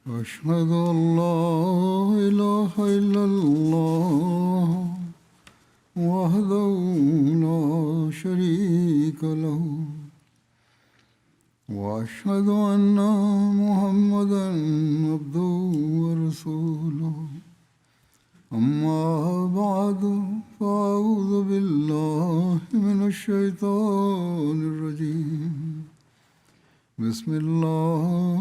أشهد أن لا إله إلا الله وحده لا شريك له وأشهد أن محمدا عبده ورسوله أما بعد فأعوذ بالله من الشيطان الرجيم بسم الله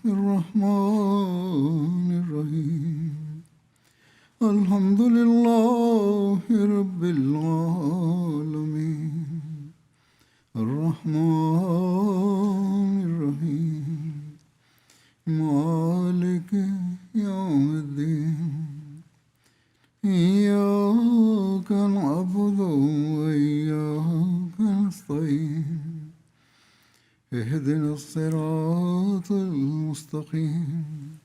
الرحمن الرحيم الحمد لله رب العالمين الرحمن الرحيم مالك يوم الدين إياك نعبد وإياك نستعين اهدنا الصراط المستقيم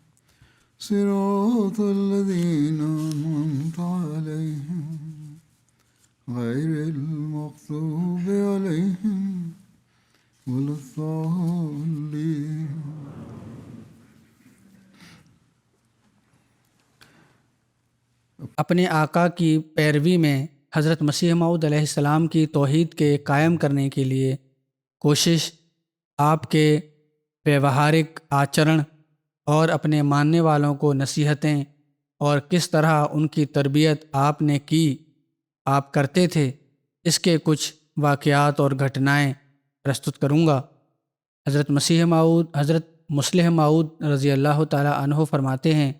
صراط الذين أنعمت عليهم غير المغضوب عليهم ولا الضالين. اپنے آقا کی پیروی میں حضرت مسیح موعود علیہ السلام کی توحید کے قائم کرنے کے لیے کوشش، آپ کے ویوہارک آچرن اور اپنے ماننے والوں کو نصیحتیں اور کس طرح ان کی تربیت آپ نے کی، آپ کرتے تھے، اس کے کچھ واقعات اور گھٹنائیں پرستت کروں گا۔ حضرت مسلح موعود رضی اللہ تعالی عنہ فرماتے ہیں،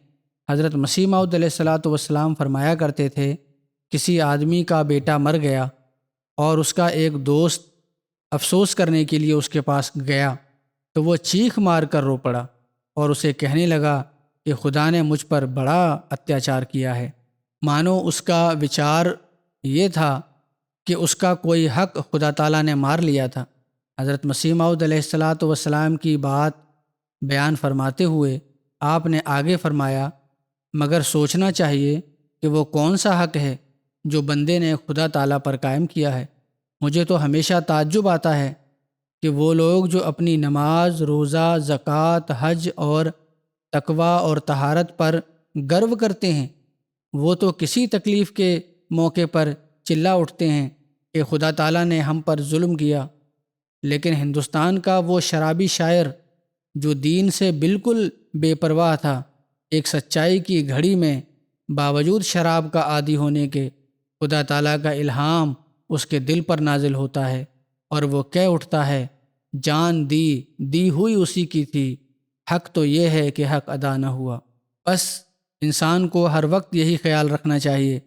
حضرت مسیح موعود علیہ السلام فرمایا کرتے تھے، کسی آدمی کا بیٹا مر گیا اور اس کا ایک دوست افسوس کرنے کے لیے اس کے پاس گیا تو وہ چیخ مار کر رو پڑا اور اسے کہنے لگا کہ خدا نے مجھ پر بڑا اتیاچار کیا ہے، مانو اس کا وچار یہ تھا کہ اس کا کوئی حق خدا تعالیٰ نے مار لیا تھا۔ حضرت مسیح موعود علیہ السلام کی بات بیان فرماتے ہوئے آپ نے آگے فرمایا، مگر سوچنا چاہیے کہ وہ کون سا حق ہے جو بندے نے خدا تعالیٰ پر قائم کیا ہے۔ مجھے تو ہمیشہ تعجب آتا ہے کہ وہ لوگ جو اپنی نماز، روزہ، زکوٰۃ، حج اور تقویٰ اور طہارت پر گرو کرتے ہیں، وہ تو کسی تکلیف کے موقع پر چلا اٹھتے ہیں کہ خدا تعالیٰ نے ہم پر ظلم کیا، لیکن ہندوستان کا وہ شرابی شاعر جو دین سے بالکل بے پرواہ تھا، ایک سچائی کی گھڑی میں باوجود شراب کا عادی ہونے کے خدا تعالیٰ کا الہام اس کے دل پر نازل ہوتا ہے اور وہ کہہ اٹھتا ہے، جان دی ہوئی اسی کی تھی، حق تو یہ ہے کہ حق ادا نہ ہوا۔ بس انسان کو ہر وقت یہی خیال رکھنا چاہیے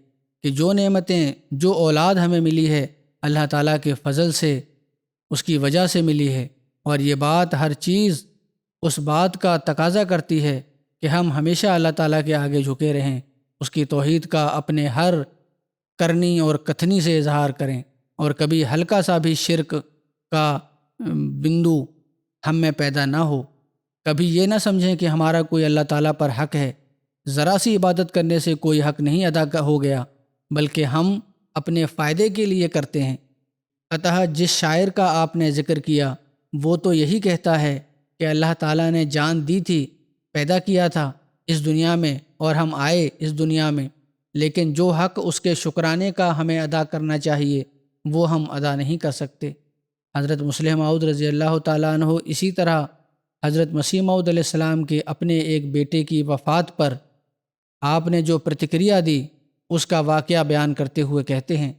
کہ جو نعمتیں، جو اولاد ہمیں ملی ہے، اللہ تعالیٰ کے فضل سے، اس کی وجہ سے ملی ہے، اور یہ بات ہر چیز اس بات کا تقاضا کرتی ہے کہ ہم ہمیشہ اللہ تعالیٰ کے آگے جھکے رہیں، اس کی توحید کا اپنے ہر کرنی اور کتھنی سے اظہار کریں، اور کبھی ہلکا سا بھی شرک کا بندو ہم میں پیدا نہ ہو۔ کبھی یہ نہ سمجھیں کہ ہمارا کوئی اللہ تعالیٰ پر حق ہے، ذرا سی عبادت کرنے سے کوئی حق نہیں ادا ہو گیا، بلکہ ہم اپنے فائدے کے لیے کرتے ہیں۔ اتہ جس شاعر کا آپ نے ذکر کیا وہ تو یہی کہتا ہے کہ اللہ تعالیٰ نے جان دی تھی، پیدا کیا تھا اس دنیا میں اور ہم آئے اس دنیا میں، لیکن جو حق اس کے شکرانے کا ہمیں ادا کرنا چاہیے وہ ہم ادا نہیں کر سکتے۔ حضرت مسلح موعود رضی اللہ تعالیٰ عنہ اسی طرح حضرت مسیح موعود علیہ السلام کے اپنے ایک بیٹے کی وفات پر آپ نے جو پرتکریا دی اس کا واقعہ بیان کرتے ہوئے کہتے ہیں،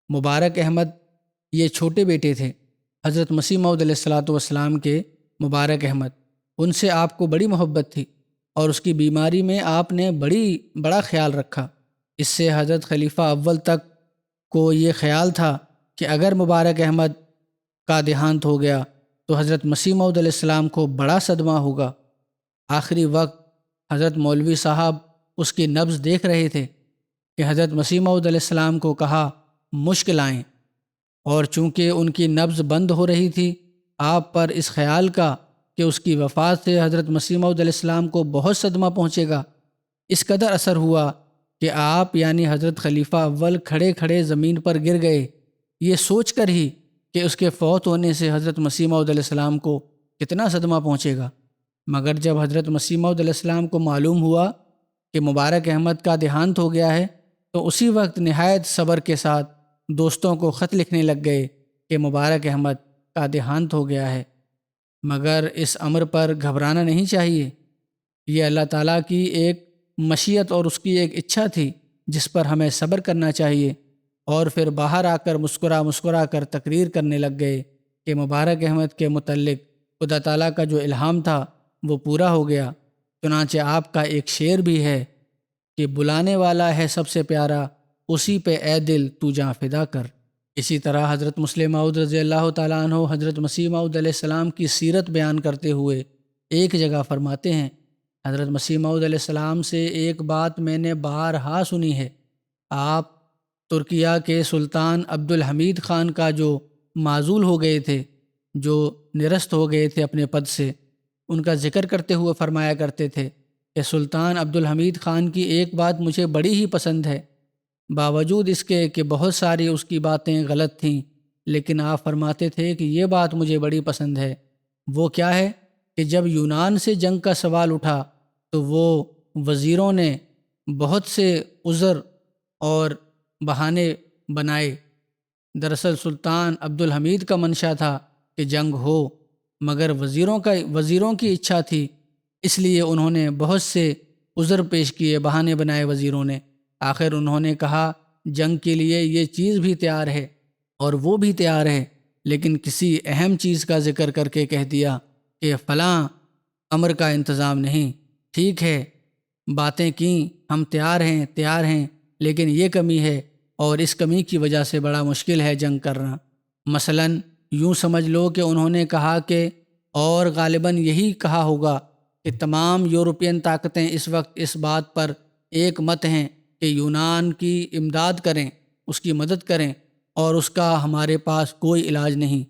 مبارک احمد یہ چھوٹے بیٹے تھے، حضرت مسیح موعود علیہ السلام کے مبارک احمد، ان سے آپ کو بڑی محبت تھی اور اس کی بیماری میں آپ نے بڑا خیال رکھا۔ اس سے حضرت خلیفہ اول تک کو یہ خیال تھا کہ اگر مبارک احمد کا دیہانت ہو گیا تو حضرت مسیح موعود علیہ السلام کو بڑا صدمہ ہوگا۔ آخری وقت حضرت مولوی صاحب اس کی نبض دیکھ رہے تھے کہ حضرت مسیح موعود علیہ السلام کو کہا مشک لائیں، اور چونکہ ان کی نبض بند ہو رہی تھی، آپ پر اس خیال کا کہ اس کی وفات سے حضرت مسیح موعود علیہ السلام کو بہت صدمہ پہنچے گا، اس قدر اثر ہوا کہ آپ یعنی حضرت خلیفہ اول کھڑے کھڑے زمین پر گر گئے، یہ سوچ کر ہی کہ اس کے فوت ہونے سے حضرت مسیح موعود علیہ السلام کو کتنا صدمہ پہنچے گا۔ مگر جب حضرت مسیح موعود علیہ السلام کو معلوم ہوا کہ مبارک احمد کا دیہانت ہو گیا ہے تو اسی وقت نہایت صبر کے ساتھ دوستوں کو خط لکھنے لگ گئے کہ مبارک احمد کا دیہانت ہو گیا ہے۔ مگر اس امر پر گھبرانا نہیں چاہیے، یہ اللہ تعالیٰ کی ایک مشیت اور اس کی ایک اچھا تھی جس پر ہمیں صبر کرنا چاہیے۔ اور پھر باہر آ کر مسکرا کر تقریر کرنے لگ گئے کہ مبارک احمد کے متعلق خدا تعالیٰ کا جو الہام تھا وہ پورا ہو گیا۔ چنانچہ آپ کا ایک شعر بھی ہے کہ بلانے والا ہے سب سے پیارا، اسی پہ اے دل تو جاں فدا کر۔ اسی طرح حضرت مسلم موعود رضی اللہ تعالیٰ عنہ حضرت مسیح موعود علیہ السلام کی سیرت بیان کرتے ہوئے ایک جگہ فرماتے ہیں، حضرت مسیح موعود علیہ السلام سے ایک بات میں نے بارہا سنی ہے۔ آپ ترکیہ کے سلطان عبدالحمید خان کا جو معزول ہو گئے تھے، جو نرست ہو گئے تھے اپنے پد سے، ان کا ذکر کرتے ہوئے فرمایا کرتے تھے کہ سلطان عبدالحمید خان کی ایک بات مجھے بڑی ہی پسند ہے، باوجود اس کے کہ بہت ساری اس کی باتیں غلط تھیں، لیکن آپ فرماتے تھے کہ یہ بات مجھے بڑی پسند ہے۔ وہ کیا ہے کہ جب یونان سے جنگ کا سوال اٹھا تو وہ وزیروں نے بہت سے عذر اور بہانے بنائے۔ دراصل سلطان عبدالحمید کا منشا تھا کہ جنگ ہو، مگر وزیروں کی اچھا تھی، اس لیے انہوں نے بہت سے عذر پیش کیے، بہانے بنائے وزیروں نے۔ آخر انہوں نے کہا جنگ کے لیے یہ چیز بھی تیار ہے اور وہ بھی تیار ہے، لیکن کسی اہم چیز کا ذکر کر کے کہہ دیا کہ فلاں امر کا انتظام نہیں۔ ٹھیک ہے، باتیں کیں، ہم تیار ہیں، لیکن یہ کمی ہے اور اس کمی کی وجہ سے بڑا مشکل ہے جنگ کرنا۔ مثلاً یوں سمجھ لو کہ انہوں نے کہا کہ، اور غالباً یہی کہا ہوگا کہ تمام یورپین طاقتیں اس وقت اس بات پر ایک مت ہیں کہ یونان کی امداد کریں، اس کی مدد کریں، اور اس کا ہمارے پاس کوئی علاج نہیں۔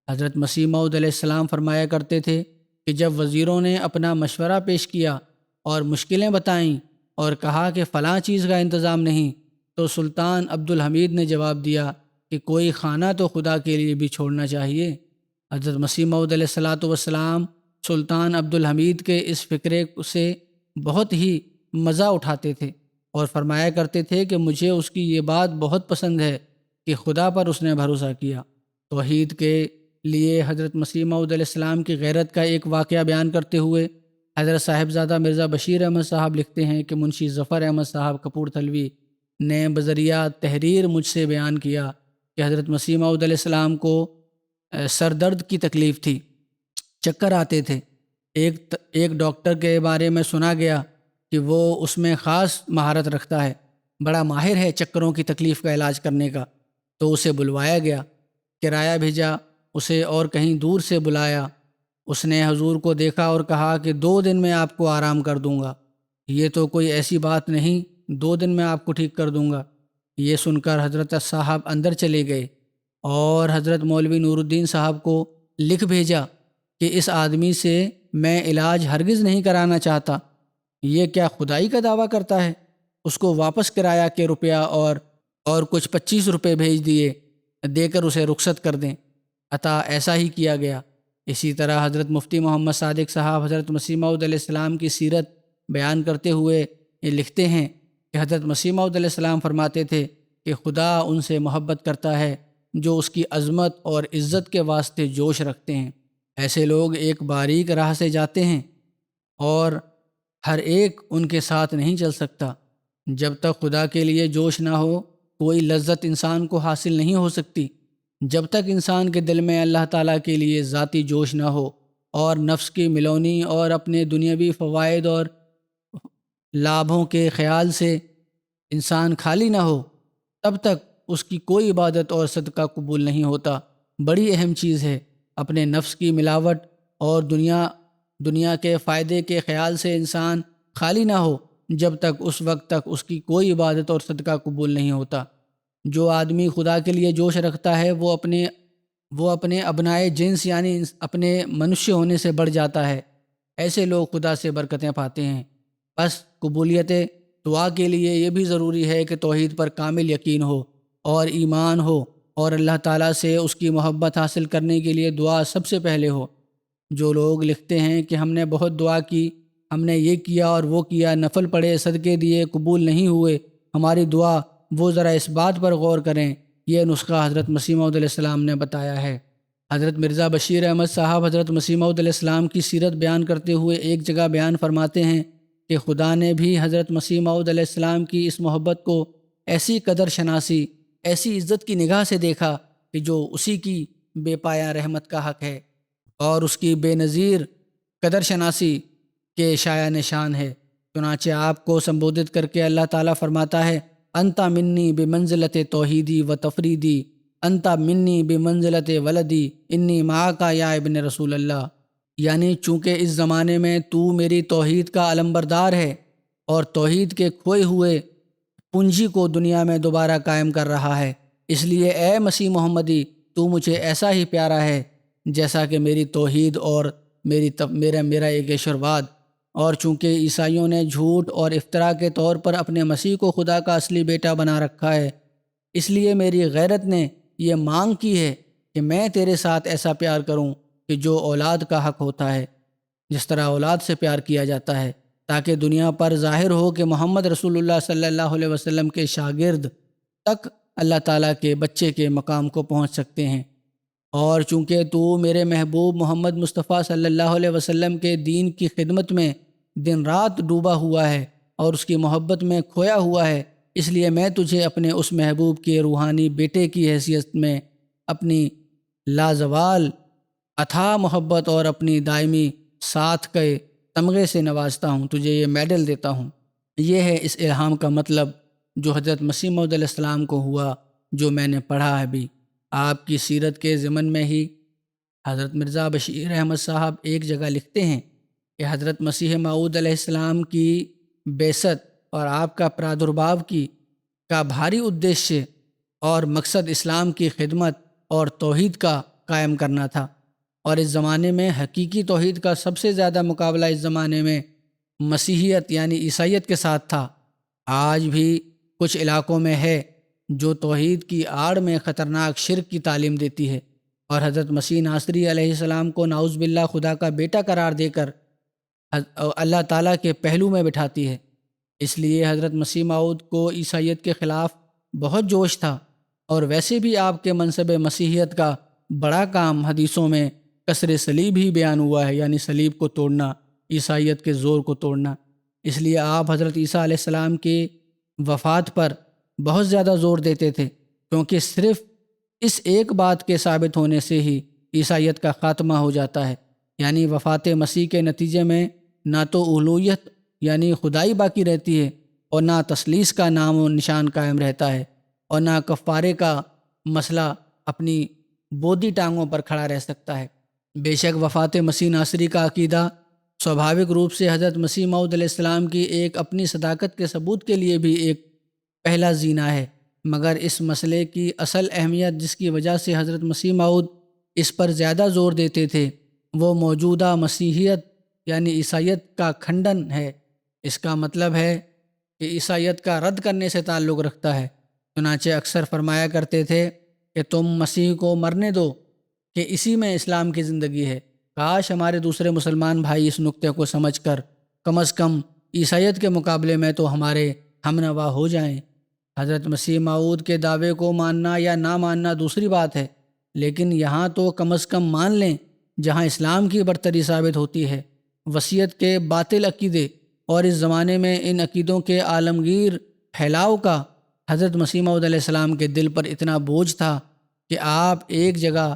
حضرت مسیح موعود علیہ السلام فرمایا کرتے تھے کہ جب وزیروں نے اپنا مشورہ پیش کیا اور مشکلیں بتائیں اور کہا کہ فلاں چیز کا انتظام نہیں، تو سلطان عبدالحمید نے جواب دیا کہ کوئی خانہ تو خدا کے لیے بھی چھوڑنا چاہیے۔ حضرت مسیح موعود علیہ السلام سلطان عبدالحمید کے اس فکرے سے بہت ہی مزہ اٹھاتے تھے اور فرمایا کرتے تھے کہ مجھے اس کی یہ بات بہت پسند ہے کہ خدا پر اس نے بھروسہ کیا۔ توحید کے لیے حضرت مسیح موعود علیہ السلام کی غیرت کا ایک واقعہ بیان کرتے ہوئے حضرت صاحبزادہ مرزا بشیر احمد صاحب لکھتے ہیں کہ منشی ظفر احمد صاحب کپورتھلوی نے بذریعہ تحریر مجھ سے بیان کیا کہ حضرت مسیح موعود علیہ السلام کو سر درد کی تکلیف تھی، چکر آتے تھے۔ ایک ڈاکٹر کے بارے میں سنا گیا کہ وہ اس میں خاص مہارت رکھتا ہے، بڑا ماہر ہے چکروں کی تکلیف کا علاج کرنے کا۔ تو اسے بلوایا گیا، کرایہ بھیجا اسے اور کہیں دور سے بلایا۔ اس نے حضور کو دیکھا اور کہا کہ 2 دن میں آپ کو آرام کر دوں گا۔ یہ تو کوئی ایسی بات نہیں، 2 دن میں آپ کو ٹھیک کر دوں گا۔ یہ سن کر حضرت صاحب اندر چلے گئے اور حضرت مولوی نور الدین صاحب کو لکھ بھیجا کہ اس آدمی سے میں علاج ہرگز نہیں کرانا چاہتا، یہ کیا خدائی کا دعویٰ کرتا ہے۔ اس کو واپس کرایہ کے روپیہ اور کچھ 25 روپے بھیج دیے، دے کر اسے رخصت کر دیں۔ عطا ایسا ہی کیا گیا۔ اسی طرح حضرت مفتی محمد صادق صاحب حضرت مسیح موعود علیہ السلام کی سیرت بیان کرتے ہوئے یہ لکھتے ہیں کہ حضرت مسیح موعود علیہ السلام فرماتے تھے کہ خدا ان سے محبت کرتا ہے جو اس کی عظمت اور عزت کے واسطے جوش رکھتے ہیں۔ ایسے لوگ ایک باریک راہ سے جاتے ہیں اور ہر ایک ان کے ساتھ نہیں چل سکتا۔ جب تک خدا کے لیے جوش نہ ہو کوئی لذت انسان کو حاصل نہیں ہو سکتی۔ جب تک انسان کے دل میں اللہ تعالیٰ کے لیے ذاتی جوش نہ ہو اور نفس کی ملونی اور اپنے دنیاوی فوائد اور لابھوں کے خیال سے انسان خالی نہ ہو، تب تک اس کی کوئی عبادت اور صدقہ قبول نہیں ہوتا۔ بڑی اہم چیز ہے اپنے نفس کی ملاوٹ اور دنیا کے فائدے کے خیال سے انسان خالی نہ ہو، جب تک اس وقت تک اس کی کوئی عبادت اور صدقہ قبول نہیں ہوتا۔ جو آدمی خدا کے لیے جوش رکھتا ہے وہ اپنے ابنائے جنس یعنی اپنے منشیہ ہونے سے بڑھ جاتا ہے۔ ایسے لوگ خدا سے برکتیں پاتے ہیں۔ بس قبولیت دعا کے لیے یہ بھی ضروری ہے کہ توحید پر کامل یقین ہو اور ایمان ہو، اور اللہ تعالیٰ سے اس کی محبت حاصل کرنے کے لیے دعا سب سے پہلے ہو۔ جو لوگ لکھتے ہیں کہ ہم نے بہت دعا کی، ہم نے یہ کیا اور وہ کیا، نفل پڑھے، صدقے دیے، قبول نہیں ہوئے ہماری دعا، وہ ذرا اس بات پر غور کریں۔ یہ نسخہ حضرت مسیح موعود علیہ السلام نے بتایا ہے۔ حضرت مرزا بشیر احمد صاحب حضرت مسیح موعود علیہ السلام کی سیرت بیان کرتے ہوئے ایک جگہ بیان فرماتے ہیں کہ خدا نے بھی حضرت مسیح موعود علیہ السلام کی اس محبت کو ایسی قدر شناسی، ایسی عزت کی نگاہ سے دیکھا کہ جو اسی کی بے پایہ رحمت کا حق ہے اور اس کی بے نظیر قدر شناسی کے شایع نشان ہے۔ چنانچہ آپ کو سمبودت کر کے اللہ تعالیٰ فرماتا ہے، انتا منی بمنزلت توحیدی و تفریدی، انتا منی بمنزلت ولدی انی معاکا یا ابن رسول اللہ، یعنی چونکہ اس زمانے میں تو میری توحید کا علمبردار ہے اور توحید کے کھوئے ہوئے پونجی کو دنیا میں دوبارہ قائم کر رہا ہے، اس لیے اے مسیح محمدی تو مجھے ایسا ہی پیارا ہے جیسا کہ میری توحید اور میرا ایک ایشورواد۔ اور چونکہ عیسائیوں نے جھوٹ اور افتراء کے طور پر اپنے مسیح کو خدا کا اصلی بیٹا بنا رکھا ہے، اس لیے میری غیرت نے یہ مانگ کی ہے کہ میں تیرے ساتھ ایسا پیار کروں کہ جو اولاد کا حق ہوتا ہے، جس طرح اولاد سے پیار کیا جاتا ہے، تاکہ دنیا پر ظاہر ہو کہ محمد رسول اللہ صلی اللہ علیہ وسلم کے شاگرد تک اللہ تعالیٰ کے بچے کے مقام کو پہنچ سکتے ہیں۔ اور چونکہ تو میرے محبوب محمد مصطفیٰ صلی اللہ علیہ وسلم کے دین کی خدمت میں دن رات ڈوبا ہوا ہے اور اس کی محبت میں کھویا ہوا ہے، اس لیے میں تجھے اپنے اس محبوب کے روحانی بیٹے کی حیثیت میں اپنی لازوال اتھاہ محبت اور اپنی دائمی ساتھ کے تمغے سے نوازتا ہوں، تجھے یہ میڈل دیتا ہوں۔ یہ ہے اس الہام کا مطلب جو حضرت مسیح موعود علیہ السلام کو ہوا، جو میں نے پڑھا ہے بھی۔ آپ کی سیرت کے ضمن میں ہی حضرت مرزا بشیر احمد صاحب ایک جگہ لکھتے ہیں کہ حضرت مسیح موعود علیہ السلام کی بعثت اور آپ کا پرادربھاو کا بھاری ادیشیہ اور مقصد اسلام کی خدمت اور توحید کا قائم کرنا تھا، اور اس زمانے میں حقیقی توحید کا سب سے زیادہ مقابلہ اس زمانے میں مسیحیت یعنی عیسائیت کے ساتھ تھا۔ آج بھی کچھ علاقوں میں ہے جو توحید کی آڑ میں خطرناک شرک کی تعلیم دیتی ہے اور حضرت مسیح ناصری علیہ السلام کو نعوذ باللہ خدا کا بیٹا قرار دے کر اللہ تعالیٰ کے پہلو میں بٹھاتی ہے۔ اس لیے حضرت مسیح موعود کو عیسائیت کے خلاف بہت جوش تھا، اور ویسے بھی آپ کے منصب مسیحیت کا بڑا کام حدیثوں میں کسر صلیب ہی بیان ہوا ہے، یعنی صلیب کو توڑنا، عیسائیت کے زور کو توڑنا۔ اس لیے آپ حضرت عیسیٰ علیہ السلام کی وفات پر بہت زیادہ زور دیتے تھے، کیونکہ صرف اس ایک بات کے ثابت ہونے سے ہی عیسائیت کا خاتمہ ہو جاتا ہے، یعنی وفات مسیح کے نتیجے میں نہ تو الوہیت یعنی خدائی باقی رہتی ہے، اور نہ تثلیث کا نام و نشان قائم رہتا ہے، اور نہ کفارے کا مسئلہ اپنی بودی ٹانگوں پر کھڑا رہ سکتا ہے۔ بے شک وفات مسیح ناصری کا عقیدہ سوبھاوک روپ سے حضرت مسیح موعود علیہ السلام کی ایک اپنی صداقت کے ثبوت کے لیے بھی ایک پہلا زینہ ہے، مگر اس مسئلے کی اصل اہمیت جس کی وجہ سے حضرت مسیح موعود اس پر زیادہ زور دیتے تھے وہ موجودہ مسیحیت یعنی عیسائیت کا کھنڈن ہے۔ اس کا مطلب ہے کہ عیسائیت کا رد کرنے سے تعلق رکھتا ہے۔ چنانچہ اکثر فرمایا کرتے تھے کہ تم مسیح کو مرنے دو کہ اسی میں اسلام کی زندگی ہے۔ کاش ہمارے دوسرے مسلمان بھائی اس نقطے کو سمجھ کر کم از کم عیسائیت کے مقابلے میں تو ہمارے ہمنوا ہو جائیں۔ حضرت مسیح موعود کے دعوے کو ماننا یا نہ ماننا دوسری بات ہے، لیکن یہاں تو کم از کم مان لیں جہاں اسلام کی برتری ثابت ہوتی ہے۔ وصیت کے باطل عقیدے اور اس زمانے میں ان عقیدوں کے عالمگیر پھیلاؤ کا حضرت مسیح موعود علیہ السلام کے دل پر اتنا بوجھ تھا کہ آپ ایک جگہ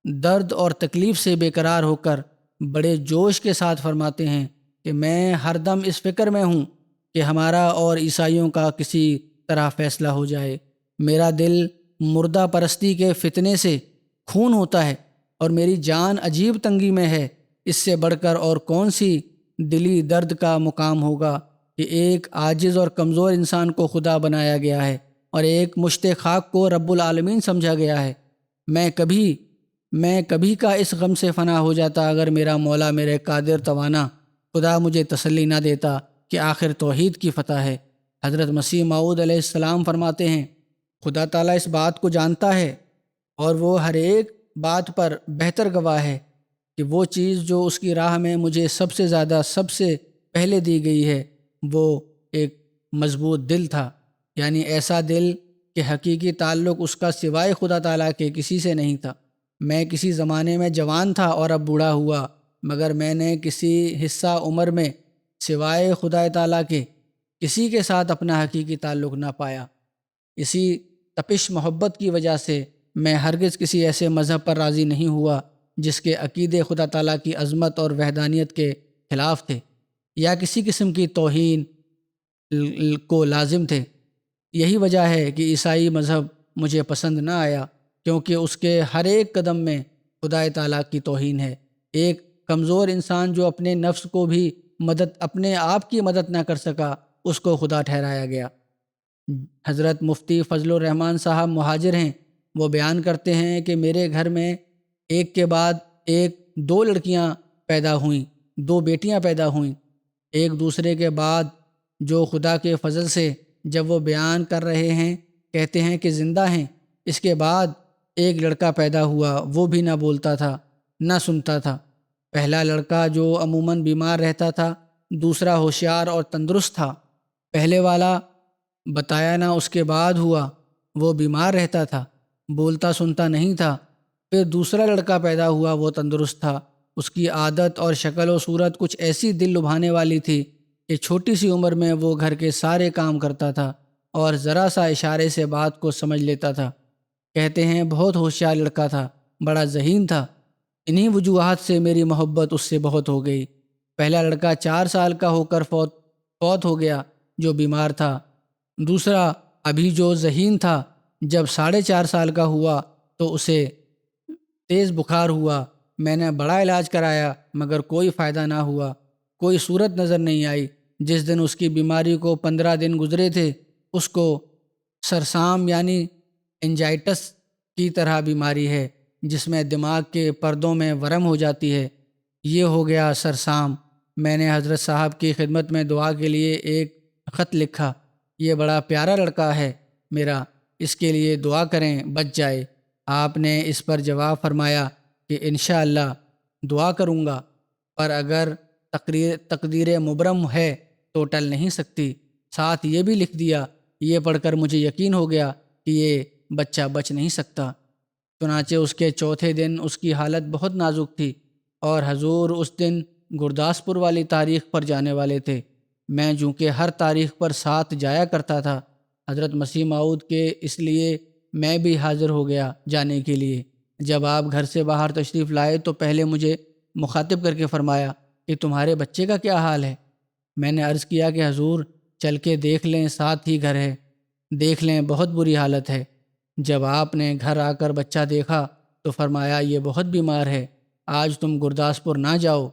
درد اور تکلیف سے بے قرار ہو کر بڑے جوش کے ساتھ فرماتے ہیں کہ میں ہر دم اس فکر میں ہوں کہ ہمارا اور عیسائیوں کا کسی طرح فیصلہ ہو جائے۔ میرا دل مردہ پرستی کے فتنے سے خون ہوتا ہے اور میری جان عجیب تنگی میں ہے۔ اس سے بڑھ کر اور کون سی دلی درد کا مقام ہوگا کہ ایک عاجز اور کمزور انسان کو خدا بنایا گیا ہے اور ایک مشت خاک کو رب العالمین سمجھا گیا ہے۔ میں کبھی کا اس غم سے فنا ہو جاتا اگر میرا مولا میرے قادر توانا خدا مجھے تسلی نہ دیتا کہ آخر توحید کی فتح ہے۔ حضرت مسیح موعود علیہ السلام فرماتے ہیں خدا تعالیٰ اس بات کو جانتا ہے اور وہ ہر ایک بات پر بہتر گواہ ہے کہ وہ چیز جو اس کی راہ میں مجھے سب سے زیادہ سب سے پہلے دی گئی ہے وہ ایک مضبوط دل تھا، یعنی ایسا دل کہ حقیقی تعلق اس کا سوائے خدا تعالیٰ کے کسی سے نہیں تھا۔ میں کسی زمانے میں جوان تھا اور اب بوڑھا ہوا، مگر میں نے کسی حصہ عمر میں سوائے خدا تعالیٰ کے کسی کے ساتھ اپنا حقیقی تعلق نہ پایا۔ اسی تپش محبت کی وجہ سے میں ہرگز کسی ایسے مذہب پر راضی نہیں ہوا جس کے عقیدے خدا تعالیٰ کی عظمت اور وحدانیت کے خلاف تھے یا کسی قسم کی توہین کو لازم تھے۔ یہی وجہ ہے کہ عیسائی مذہب مجھے پسند نہ آیا، کیونکہ اس کے ہر ایک قدم میں خدا تعالیٰ کی توہین ہے۔ ایک کمزور انسان جو اپنے نفس کو بھی اپنے آپ کی مدد نہ کر سکا، اس کو خدا ٹھہرایا گیا۔ حضرت مفتی فضل الرحمن صاحب مہاجر ہیں، وہ بیان کرتے ہیں کہ میرے گھر میں ایک کے بعد ایک 2 لڑکیاں پیدا ہوئیں، 2 بیٹیاں پیدا ہوئیں، ایک دوسرے کے بعد، جو خدا کے فضل سے جب وہ بیان کر رہے ہیں کہتے ہیں کہ زندہ ہیں۔ اس کے بعد ایک لڑکا پیدا ہوا، وہ بھی نہ بولتا تھا نہ سنتا تھا۔ پہلا لڑکا جو عموماً بیمار رہتا تھا، دوسرا ہوشیار اور تندرست تھا۔ پہلے والا بتایا نہ اس کے بعد ہوا، وہ بیمار رہتا تھا، بولتا سنتا نہیں تھا۔ پھر دوسرا لڑکا پیدا ہوا، وہ تندرست تھا، اس کی عادت اور شکل و صورت کچھ ایسی دل لبھانے والی تھی کہ چھوٹی سی عمر میں وہ گھر کے سارے کام کرتا تھا اور ذرا سا اشارے سے بات کو سمجھ لیتا تھا۔ کہتے ہیں بہت ہوشیار لڑکا تھا، بڑا ذہین تھا۔ انہی وجوہات سے میری محبت اس سے بہت ہو گئی۔ پہلا لڑکا 4 سال کا ہو کر فوت ہو گیا جو بیمار تھا۔ دوسرا ابھی جو ذہین تھا، جب 4.5 سال کا ہوا تو اسے تیز بخار ہوا۔ میں نے بڑا علاج کرایا مگر کوئی فائدہ نہ ہوا، کوئی صورت نظر نہیں آئی۔ جس دن اس کی بیماری کو 15 دن گزرے تھے، اس کو سرسام یعنی انجائٹس کی طرح بیماری ہے جس میں دماغ کے پردوں میں ورم ہو جاتی ہے، یہ ہو گیا سرسام۔ میں نے حضرت صاحب کی خدمت میں دعا کے لیے ایک خط لکھا، یہ بڑا پیارا لڑکا ہے میرا، اس کے لیے دعا کریں بچ جائے۔ آپ نے اس پر جواب فرمایا کہ انشاءاللہ دعا کروں گا، پر اگر تقدیر مبرم ہے تو ٹل نہیں سکتی۔ ساتھ یہ بھی لکھ دیا، یہ پڑھ کر مجھے یقین ہو گیا کہ یہ بچہ بچ نہیں سکتا۔ چنانچہ اس کے چوتھے دن اس کی حالت بہت نازک تھی اور حضور اس دن گرداسپور والی تاریخ پر جانے والے تھے۔ میں چونکہ ہر تاریخ پر ساتھ جایا کرتا تھا حضرت مسیح موعود کے، اس لیے میں بھی حاضر ہو گیا جانے کے لیے۔ جب آپ گھر سے باہر تشریف لائے تو پہلے مجھے مخاطب کر کے فرمایا کہ تمہارے بچے کا کیا حال ہے؟ میں نے عرض کیا کہ حضور چل کے دیکھ لیں، ساتھ ہی گھر ہے، دیکھ لیں، بہت بری حالت ہے۔ جب آپ نے گھر آ کر بچہ دیکھا تو فرمایا یہ بہت بیمار ہے، آج تم گرداسپور نہ جاؤ،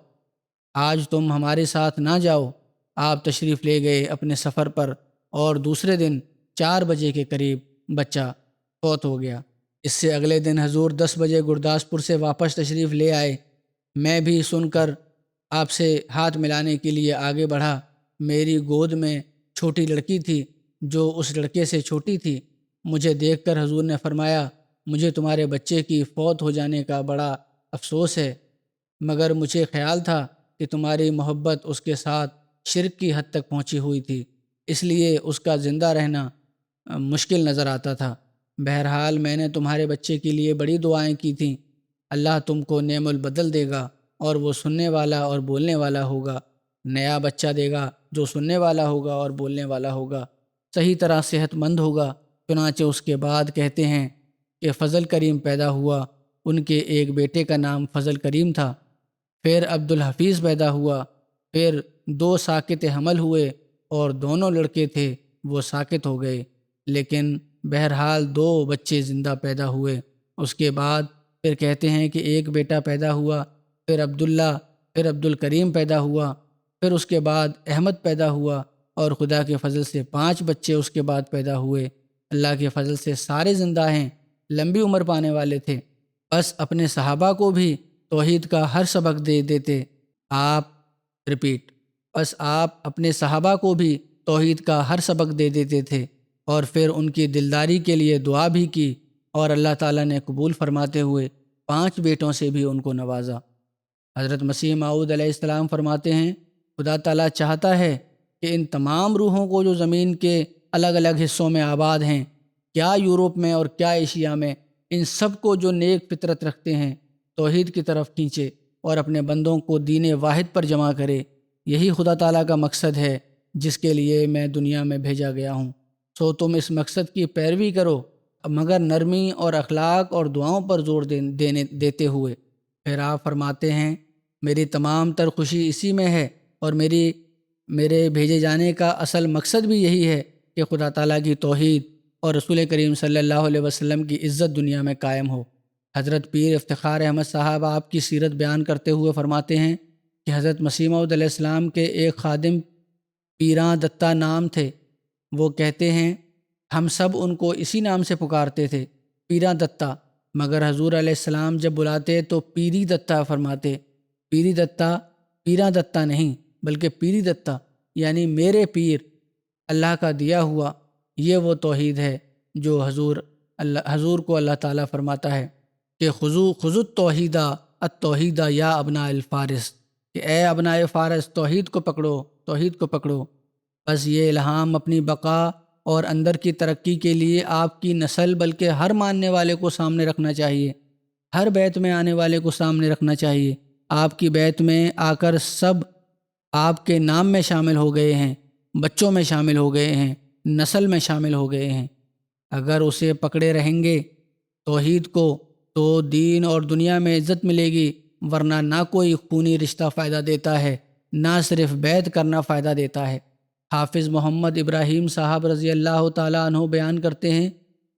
آج تم ہمارے ساتھ نہ جاؤ۔ آپ تشریف لے گئے اپنے سفر پر اور دوسرے دن 4 بجے کے قریب بچہ فوت ہو گیا۔ اس سے اگلے دن حضور 10 بجے گرداسپور سے واپس تشریف لے آئے۔ میں بھی سن کر آپ سے ہاتھ ملانے کے لیے آگے بڑھا۔ میری گود میں چھوٹی لڑکی تھی جو اس لڑکے سے چھوٹی تھی۔ مجھے دیکھ کر حضور نے فرمایا مجھے تمہارے بچے کی فوت ہو جانے کا بڑا افسوس ہے، مگر مجھے خیال تھا کہ تمہاری محبت اس کے ساتھ شرک کی حد تک پہنچی ہوئی تھی، اس لیے اس کا زندہ رہنا مشکل نظر آتا تھا۔ بہرحال میں نے تمہارے بچے کے لیے بڑی دعائیں کی تھیں، اللہ تم کو نعم البدل دے گا اور وہ سننے والا اور بولنے والا ہوگا، نیا بچہ دے گا جو سننے والا ہوگا اور بولنے والا ہوگا، صحیح طرح صحت مند ہوگا۔ چنانچہ اس کے بعد کہتے ہیں کہ فضل کریم پیدا ہوا، ان کے ایک بیٹے کا نام فضل کریم تھا۔ پھر عبدالحفیظ پیدا ہوا، پھر 2 ساکت حمل ہوئے اور دونوں لڑکے تھے وہ ساکت ہو گئے، لیکن بہرحال 2 بچے زندہ پیدا ہوئے۔ اس کے بعد پھر کہتے ہیں کہ ایک بیٹا پیدا ہوا، پھر عبداللہ، پھر عبدالکریم پیدا ہوا، پھر اس کے بعد احمد پیدا ہوا، اور خدا کے فضل سے 5 بچے اس کے بعد پیدا ہوئے۔ اللہ کے فضل سے سارے زندہ ہیں، لمبی عمر پانے والے تھے۔ بس اپنے صحابہ کو بھی توحید کا ہر سبق دے دیتے بس آپ اپنے صحابہ کو بھی توحید کا ہر سبق دے دیتے تھے، اور پھر ان کی دلداری کے لیے دعا بھی کی، اور اللہ تعالیٰ نے قبول فرماتے ہوئے 5 بیٹوں سے بھی ان کو نوازا۔ حضرت مسیح موعود علیہ السلام فرماتے ہیں خدا تعالیٰ چاہتا ہے کہ ان تمام روحوں کو جو زمین کے الگ الگ حصوں میں آباد ہیں، کیا یورپ میں اور کیا ایشیا میں، ان سب کو جو نیک فطرت رکھتے ہیں توحید کی طرف کھینچے اور اپنے بندوں کو دین واحد پر جمع کرے۔ یہی خدا تعالیٰ کا مقصد ہے جس کے لیے میں دنیا میں بھیجا گیا ہوں۔ سو تم اس مقصد کی پیروی کرو، مگر نرمی اور اخلاق اور دعاؤں پر زور دیتے ہوئے۔ پھر آپ فرماتے ہیں میری تمام تر خوشی اسی میں ہے اور میرے بھیجے جانے کا اصل مقصد بھی یہی ہے کہ خدا تعالیٰ کی توحید اور رسول کریم صلی اللہ علیہ وسلم کی عزت دنیا میں قائم ہو۔ حضرت پیر افتخار احمد صاحب آپ کی سیرت بیان کرتے ہوئے فرماتے ہیں کہ حضرت مسیح موعود علیہ السلام کے ایک خادم پیراں دتا نام تھے۔ وہ کہتے ہیں ہم سب ان کو اسی نام سے پکارتے تھے، پیراں دتا، مگر حضور علیہ السلام جب بلاتے تو پیری دتا فرماتے۔ پیری دتا پیراں دتا نہیں بلکہ پیری دتا، یعنی میرے پیر، اللہ کا دیا ہوا۔ یہ وہ توحید ہے جو حضور کو اللہ تعالیٰ فرماتا ہے کہ خذو التوحیدہ التوحیدہ یا ابناء الفارس، کہ اے ابناء فارس توحید کو پکڑو۔ بس یہ الہام اپنی بقا اور اندر کی ترقی کے لیے آپ کی نسل بلکہ ہر ماننے والے کو سامنے رکھنا چاہیے، ہر بیت میں آنے والے کو سامنے رکھنا چاہیے۔ آپ کی بیت میں آ کر سب آپ کے نام میں شامل ہو گئے ہیں، بچوں میں شامل ہو گئے ہیں، نسل میں شامل ہو گئے ہیں۔ اگر اسے پکڑے رہیں گے توحید کو تو دین اور دنیا میں عزت ملے گی، ورنہ نہ کوئی خونی رشتہ فائدہ دیتا ہے، نہ صرف بیعت کرنا فائدہ دیتا ہے۔ حافظ محمد ابراہیم صاحب رضی اللہ تعالیٰ عنہ بیان کرتے ہیں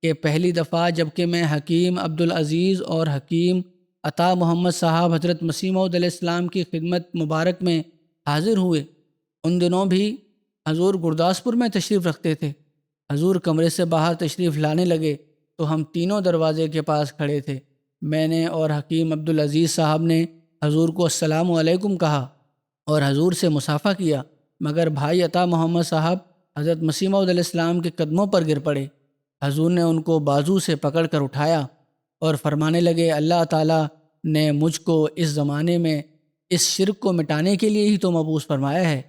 کہ پہلی دفعہ جب کہ میں حکیم عبدالعزیز اور حکیم عطا محمد صاحب حضرت مسیح موعود علیہ السلام کی خدمت مبارک میں حاضر ہوئے، ان دنوں بھی حضور گرداسپور میں تشریف رکھتے تھے۔ حضور کمرے سے باہر تشریف لانے لگے تو ہم تینوں دروازے کے پاس کھڑے تھے۔ میں نے اور حکیم عبدالعزیز صاحب نے حضور کو السلام علیکم کہا اور حضور سے مصافحہ کیا، مگر بھائی عطا محمد صاحب حضرت مسیح موعود علیہ السلام کے قدموں پر گر پڑے۔ حضور نے ان کو بازو سے پکڑ کر اٹھایا اور فرمانے لگے اللہ تعالیٰ نے مجھ کو اس زمانے میں اس شرک کو مٹانے کے لیے ہی تو مبعوث فرمایا ہے۔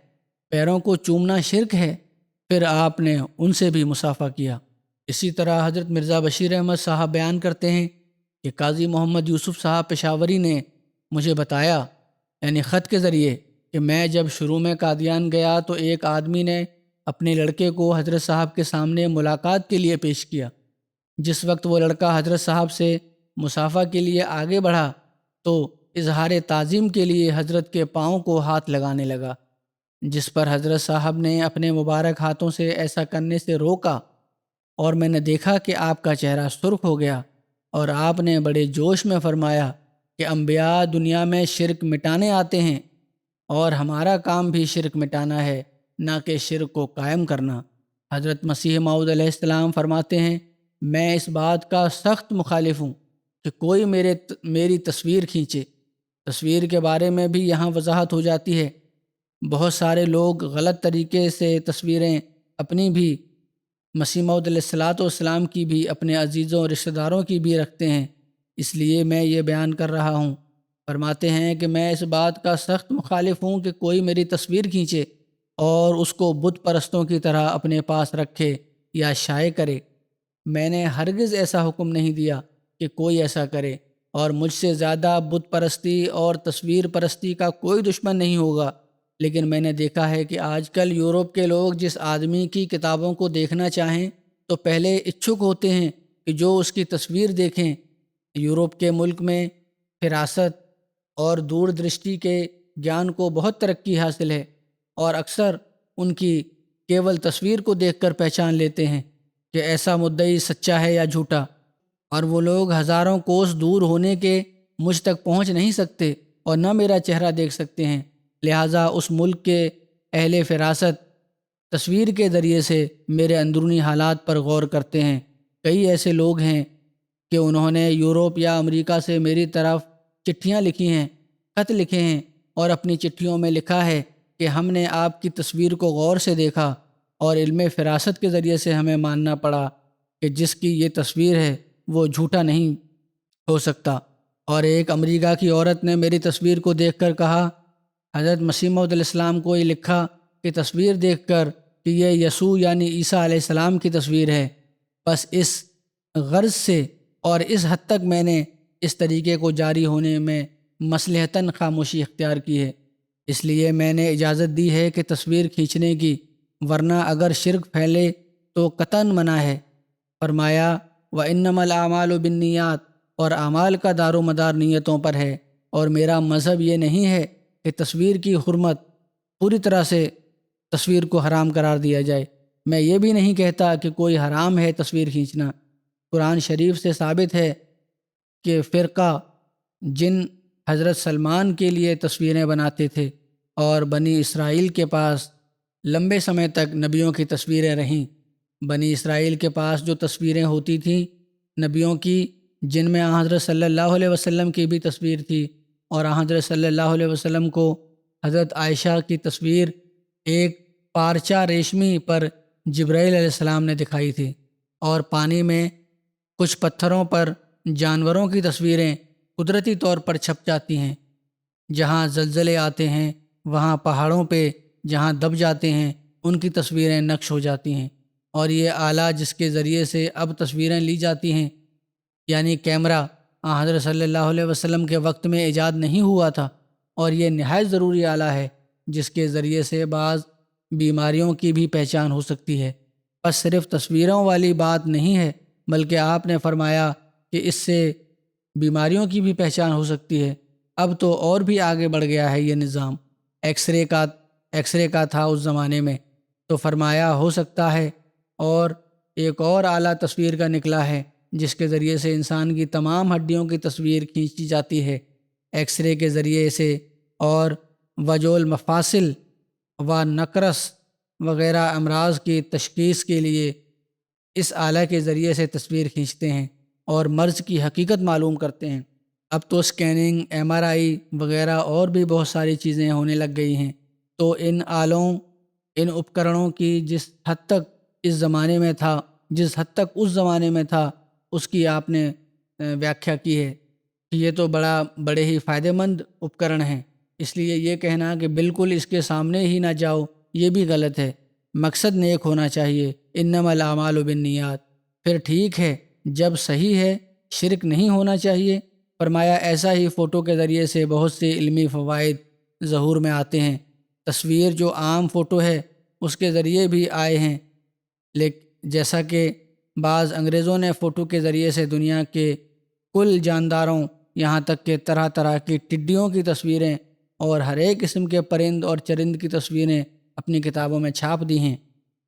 پیروں کو چومنا شرک ہے۔ پھر آپ نے ان سے بھی مصافحہ کیا۔ اسی طرح حضرت مرزا بشیر احمد صاحب بیان کرتے ہیں کہ قاضی محمد یوسف صاحب پشاوری نے مجھے بتایا، یعنی خط کے ذریعے، کہ میں جب شروع میں قادیان گیا تو ایک آدمی نے اپنے لڑکے کو حضرت صاحب کے سامنے ملاقات کے لیے پیش کیا۔ جس وقت وہ لڑکا حضرت صاحب سے مصافحہ کے لیے آگے بڑھا تو اظہار تعظیم کے لیے حضرت کے پاؤں کو ہاتھ لگانے لگا، جس پر حضرت صاحب نے اپنے مبارک ہاتھوں سے ایسا کرنے سے روکا، اور میں نے دیکھا کہ آپ کا چہرہ سرخ ہو گیا اور آپ نے بڑے جوش میں فرمایا کہ انبیاء دنیا میں شرک مٹانے آتے ہیں اور ہمارا کام بھی شرک مٹانا ہے، نہ کہ شرک کو قائم کرنا۔ حضرت مسیح موعود علیہ السلام فرماتے ہیں میں اس بات کا سخت مخالف ہوں کہ کوئی میری تصویر کھینچے۔ تصویر کے بارے میں بھی یہاں وضاحت ہو جاتی ہے۔ بہت سارے لوگ غلط طریقے سے تصویریں اپنی بھی، مسیح موعود علیہ السلام کی بھی، اپنے عزیزوں اور رشتہ داروں کی بھی رکھتے ہیں، اس لیے میں یہ بیان کر رہا ہوں۔ فرماتے ہیں کہ میں اس بات کا سخت مخالف ہوں کہ کوئی میری تصویر کھینچے اور اس کو بت پرستوں کی طرح اپنے پاس رکھے یا شائع کرے۔ میں نے ہرگز ایسا حکم نہیں دیا کہ کوئی ایسا کرے، اور مجھ سے زیادہ بت پرستی اور تصویر پرستی کا کوئی دشمن نہیں ہوگا، لیکن میں نے دیکھا ہے کہ آج کل یورپ کے لوگ جس آدمی کی کتابوں کو دیکھنا چاہیں تو پہلے اچھک ہوتے ہیں کہ جو اس کی تصویر دیکھیں۔ یورپ کے ملک میں فراست اور دور درشٹی کے گیان کو بہت ترقی حاصل ہے، اور اکثر ان کی کیول تصویر کو دیکھ کر پہچان لیتے ہیں کہ ایسا مدعی سچا ہے یا جھوٹا، اور وہ لوگ ہزاروں کوس دور ہونے کے مجھ تک پہنچ نہیں سکتے اور نہ میرا چہرہ دیکھ سکتے ہیں، لہٰذا اس ملک کے اہل فراست تصویر کے ذریعے سے میرے اندرونی حالات پر غور کرتے ہیں۔ کئی ایسے لوگ ہیں کہ انہوں نے یورپ یا امریکہ سے میری طرف چٹھیاں لکھی ہیں، خط لکھے ہیں، اور اپنی چٹھیوں میں لکھا ہے کہ ہم نے آپ کی تصویر کو غور سے دیکھا اور علم فراست کے ذریعے سے ہمیں ماننا پڑا کہ جس کی یہ تصویر ہے وہ جھوٹا نہیں ہو سکتا۔ اور ایک امریکہ کی عورت نے میری تصویر کو دیکھ کر کہا، حضرت مسیح موعود علیہ السلام کو یہ لکھا کہ تصویر دیکھ کر کہ یہ یسوع یعنی عیسیٰ علیہ السلام کی تصویر ہے۔ بس اس غرض سے اور اس حد تک میں نے اس طریقے کو جاری ہونے میں مصلحتاً خاموشی اختیار کی ہے، اس لیے میں نے اجازت دی ہے کہ تصویر کھینچنے کی، ورنہ اگر شرک پھیلے تو قطعاً منع ہے۔ فرمایا، وَإِنَّمَا الْأَعْمَالُ بِالنِّيَّاتِ، اور اعمال کا دار و مدار نیتوں پر ہے، اور میرا مذہب یہ نہیں ہے کہ تصویر کی حرمت پوری طرح سے تصویر کو حرام قرار دیا جائے۔ میں یہ بھی نہیں کہتا کہ کوئی حرام ہے تصویر کھینچنا۔ قرآن شریف سے ثابت ہے کہ فرقہ جن حضرت سلمان کے لیے تصویریں بناتے تھے، اور بنی اسرائیل کے پاس لمبے سمے تک نبیوں کی تصویریں رہیں۔ بنی اسرائیل کے پاس جو تصویریں ہوتی تھیں نبیوں کی، جن میں حضرت صلی اللہ علیہ وسلم کی بھی تصویر تھی، اور حضرت صلی اللہ علیہ وسلم کو حضرت عائشہ کی تصویر ایک پارچہ ریشمی پر جبرائیل علیہ السلام نے دکھائی تھی، اور پانی میں کچھ پتھروں پر جانوروں کی تصویریں قدرتی طور پر چھپ جاتی ہیں۔ جہاں زلزلے آتے ہیں، وہاں پہاڑوں پہ جہاں دب جاتے ہیں، ان کی تصویریں نقش ہو جاتی ہیں۔ اور یہ آلہ جس کے ذریعے سے اب تصویریں لی جاتی ہیں، یعنی کیمرہ، حضرت صلی اللہ علیہ وسلم کے وقت میں ایجاد نہیں ہوا تھا، اور یہ نہایت ضروری آلہ ہے جس کے ذریعے سے بعض بیماریوں کی بھی پہچان ہو سکتی ہے۔ بس صرف تصویروں والی بات نہیں ہے، بلکہ آپ نے فرمایا کہ اس سے بیماریوں کی بھی پہچان ہو سکتی ہے۔ اب تو اور بھی آگے بڑھ گیا ہے یہ نظام، ایکس رے کا تھا اس زمانے میں، تو فرمایا ہو سکتا ہے۔ اور ایک اور اعلیٰ تصویر کا نکلا ہے جس کے ذریعے سے انسان کی تمام ہڈیوں کی تصویر کھینچی جاتی ہے ایکس رے کے ذریعے سے، اور وجو المفاصل و نقرس وغیرہ امراض کی تشخیص کے لیے اس آلہ کے ذریعے سے تصویر کھینچتے ہیں اور مرض کی حقیقت معلوم کرتے ہیں۔ اب تو اسکیننگ، MRI وغیرہ اور بھی بہت ساری چیزیں ہونے لگ گئی ہیں۔ تو ان آلوں، ان اپکرنوں کی جس حد تک اس زمانے میں تھا، جس حد تک اس زمانے میں تھا، اس کی آپ نے ویاکھیا کی ہے کہ یہ تو بڑے ہی فائدہ مند اپکرن ہیں۔ اس لیے یہ کہنا کہ بالکل اس کے سامنے ہی نہ جاؤ، یہ بھی غلط ہے۔ مقصد نیک ہونا چاہیے، انما الاعمال بالنیات۔ پھر ٹھیک ہے، جب صحیح ہے، شرک نہیں ہونا چاہیے۔ فرمایا ایسا ہی فوٹو کے ذریعے سے بہت سے علمی فوائد ظہور میں آتے ہیں۔ تصویر جو عام فوٹو ہے اس کے ذریعے بھی آئے ہیں، لیکن جیسا کہ بعض انگریزوں نے فوٹو کے ذریعے سے دنیا کے کل جانداروں، یہاں تک کہ طرح طرح کی ٹڈیوں کی تصویریں اور ہر ایک قسم کے پرند اور چرند کی تصویریں اپنی کتابوں میں چھاپ دی ہیں۔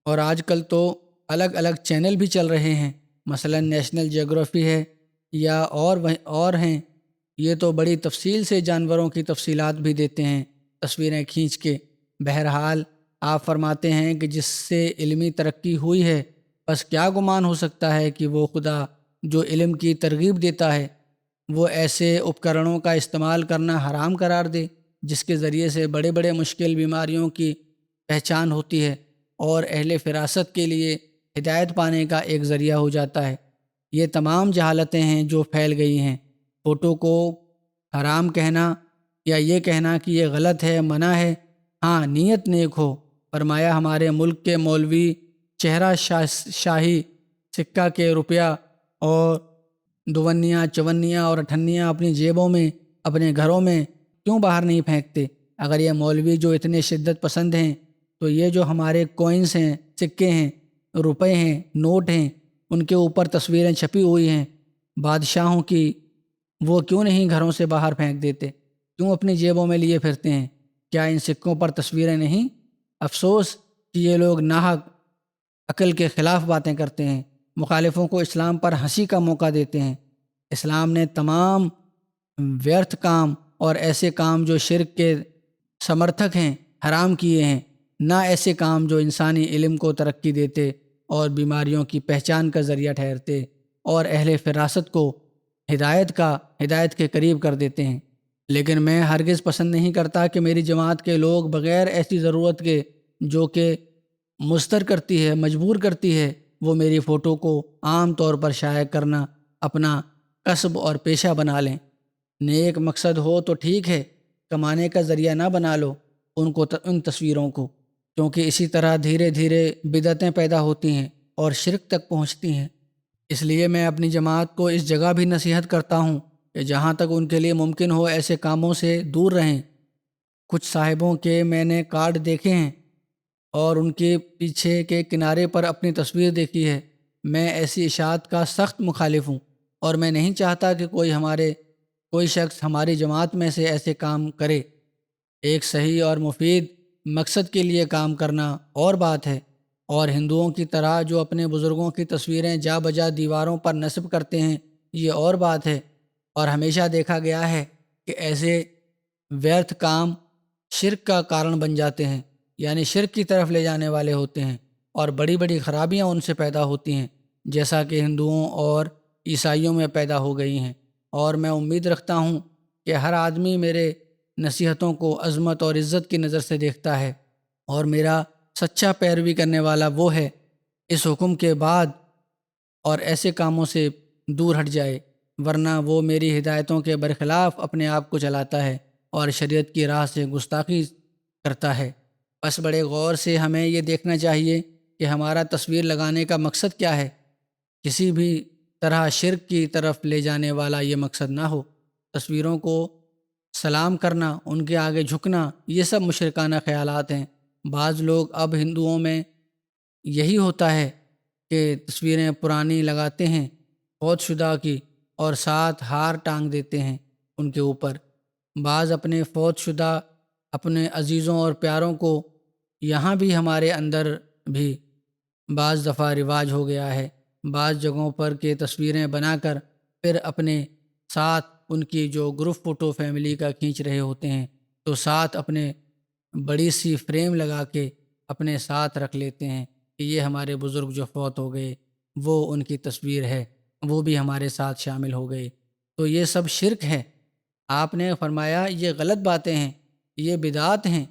اور آج کل تو الگ الگ چینل بھی چل رہے ہیں، مثلا نیشنل جیوگرافی ہے یا اور ہیں، یہ تو بڑی تفصیل سے جانوروں کی تفصیلات بھی دیتے ہیں تصویریں کھینچ کے۔ بہرحال آپ فرماتے ہیں کہ جس سے علمی ترقی ہوئی ہے، بس کیا گمان ہو سکتا ہے کہ وہ خدا جو علم کی ترغیب دیتا ہے وہ ایسے اپکرنوں کا استعمال کرنا حرام قرار دے جس کے ذریعے سے بڑے بڑے مشکل بیماریوں کی پہچان ہوتی ہے اور اہل فراست کے لیے ہدایت پانے کا ایک ذریعہ ہو جاتا ہے۔ یہ تمام جہالتیں ہیں جو پھیل گئی ہیں۔ فوٹو کو حرام کہنا یا یہ کہنا کہ یہ غلط ہے، منع ہے، ہاں نیت نیک ہو۔ فرمایا ہمارے ملک کے مولوی چہرہ شاہی سکہ کے روپیہ اور دونیاں، چونیاں اور اٹھنیاں اپنی جیبوں میں، اپنے گھروں میں کیوں باہر نہیں پھینکتے؟ اگر یہ مولوی جو اتنے شدت پسند ہیں تو یہ جو ہمارے کوئنس ہیں، سکے ہیں، روپے ہیں، نوٹ ہیں، ان کے اوپر تصویریں چھپی ہوئی ہیں بادشاہوں کی، وہ کیوں نہیں گھروں سے باہر پھینک دیتے؟ کیوں اپنی جیبوں میں لیے پھرتے ہیں؟ کیا ان سکوں پر تصویریں نہیں؟ افسوس کہ یہ لوگ ناحق عقل کے خلاف باتیں کرتے ہیں، مخالفوں کو اسلام پر ہنسی کا موقع دیتے ہیں۔ اسلام نے تمام ویرتھ کام اور ایسے کام جو شرک کے سمرتھک ہیں حرام کیے ہیں، نہ ایسے کام جو انسانی علم کو ترقی دیتے اور بیماریوں کی پہچان کا ذریعہ ٹھہرتے اور اہل فراست کو ہدایت کے قریب کر دیتے ہیں۔ لیکن میں ہرگز پسند نہیں کرتا کہ میری جماعت کے لوگ بغیر ایسی ضرورت کے، جو کہ مضطر کرتی ہے، مجبور کرتی ہے، وہ میری فوٹو کو عام طور پر شائع کرنا اپنا کسب اور پیشہ بنا لیں۔ نیک مقصد ہو تو ٹھیک ہے، کمانے کا ذریعہ نہ بنا لو ان تصویروں کو، کیونکہ اسی طرح دھیرے دھیرے بدعتیں پیدا ہوتی ہیں اور شرک تک پہنچتی ہیں۔ اس لیے میں اپنی جماعت کو اس جگہ بھی نصیحت کرتا ہوں کہ جہاں تک ان کے لیے ممکن ہو ایسے کاموں سے دور رہیں۔ کچھ صاحبوں کے میں نے کارڈ دیکھے ہیں اور ان کے پیچھے کے کنارے پر اپنی تصویر دیکھی ہے۔ میں ایسی اشاعت کا سخت مخالف ہوں اور میں نہیں چاہتا کہ کوئی شخص ہماری جماعت میں سے ایسے کام کرے۔ ایک صحیح اور مفید مقصد کے لیے کام کرنا اور بات ہے، اور ہندوؤں کی طرح جو اپنے بزرگوں کی تصویریں جا بجا دیواروں پر نصب کرتے ہیں یہ اور بات ہے۔ اور ہمیشہ دیکھا گیا ہے کہ ایسے ویرتھ کام شرک کا کارن بن جاتے ہیں، یعنی شرک کی طرف لے جانے والے ہوتے ہیں، اور بڑی بڑی خرابیاں ان سے پیدا ہوتی ہیں، جیسا کہ ہندوؤں اور عیسائیوں میں پیدا ہو گئی ہیں۔ اور میں امید رکھتا ہوں کہ ہر آدمی میرے نصیحتوں کو عظمت اور عزت کی نظر سے دیکھتا ہے، اور میرا سچا پیروی کرنے والا وہ ہے اس حکم کے بعد اور ایسے کاموں سے دور ہٹ جائے، ورنہ وہ میری ہدایتوں کے برخلاف اپنے آپ کو چلاتا ہے اور شریعت کی راہ سے گستاخی کرتا ہے۔ بس بڑے غور سے ہمیں یہ دیکھنا چاہیے کہ ہمارا تصویر لگانے کا مقصد کیا ہے۔ کسی بھی طرح شرک کی طرف لے جانے والا یہ مقصد نہ ہو۔ تصویروں کو سلام کرنا، ان کے آگے جھکنا، یہ سب مشرکانہ خیالات ہیں۔ بعض لوگ اب ہندوؤں میں یہی ہوتا ہے کہ تصویریں پرانی لگاتے ہیں فوت شدہ کی، اور ساتھ ہار ٹانگ دیتے ہیں ان کے اوپر۔ بعض اپنے فوت شدہ اپنے عزیزوں اور پیاروں کو، یہاں بھی ہمارے اندر بھی بعض دفعہ رواج ہو گیا ہے، بعض جگہوں پر کے تصویریں بنا کر پھر اپنے ساتھ ان کی جو گروپ فوٹو فیملی کا کھینچ رہے ہوتے ہیں تو ساتھ اپنے بڑی سی فریم لگا کے اپنے ساتھ رکھ لیتے ہیں کہ یہ ہمارے بزرگ جو فوت ہو گئے وہ ان کی تصویر ہے، وہ بھی ہمارے ساتھ شامل ہو گئے۔ تو یہ سب شرک ہے۔ آپ نے فرمایا یہ غلط باتیں ہیں، یہ بدعات ہیں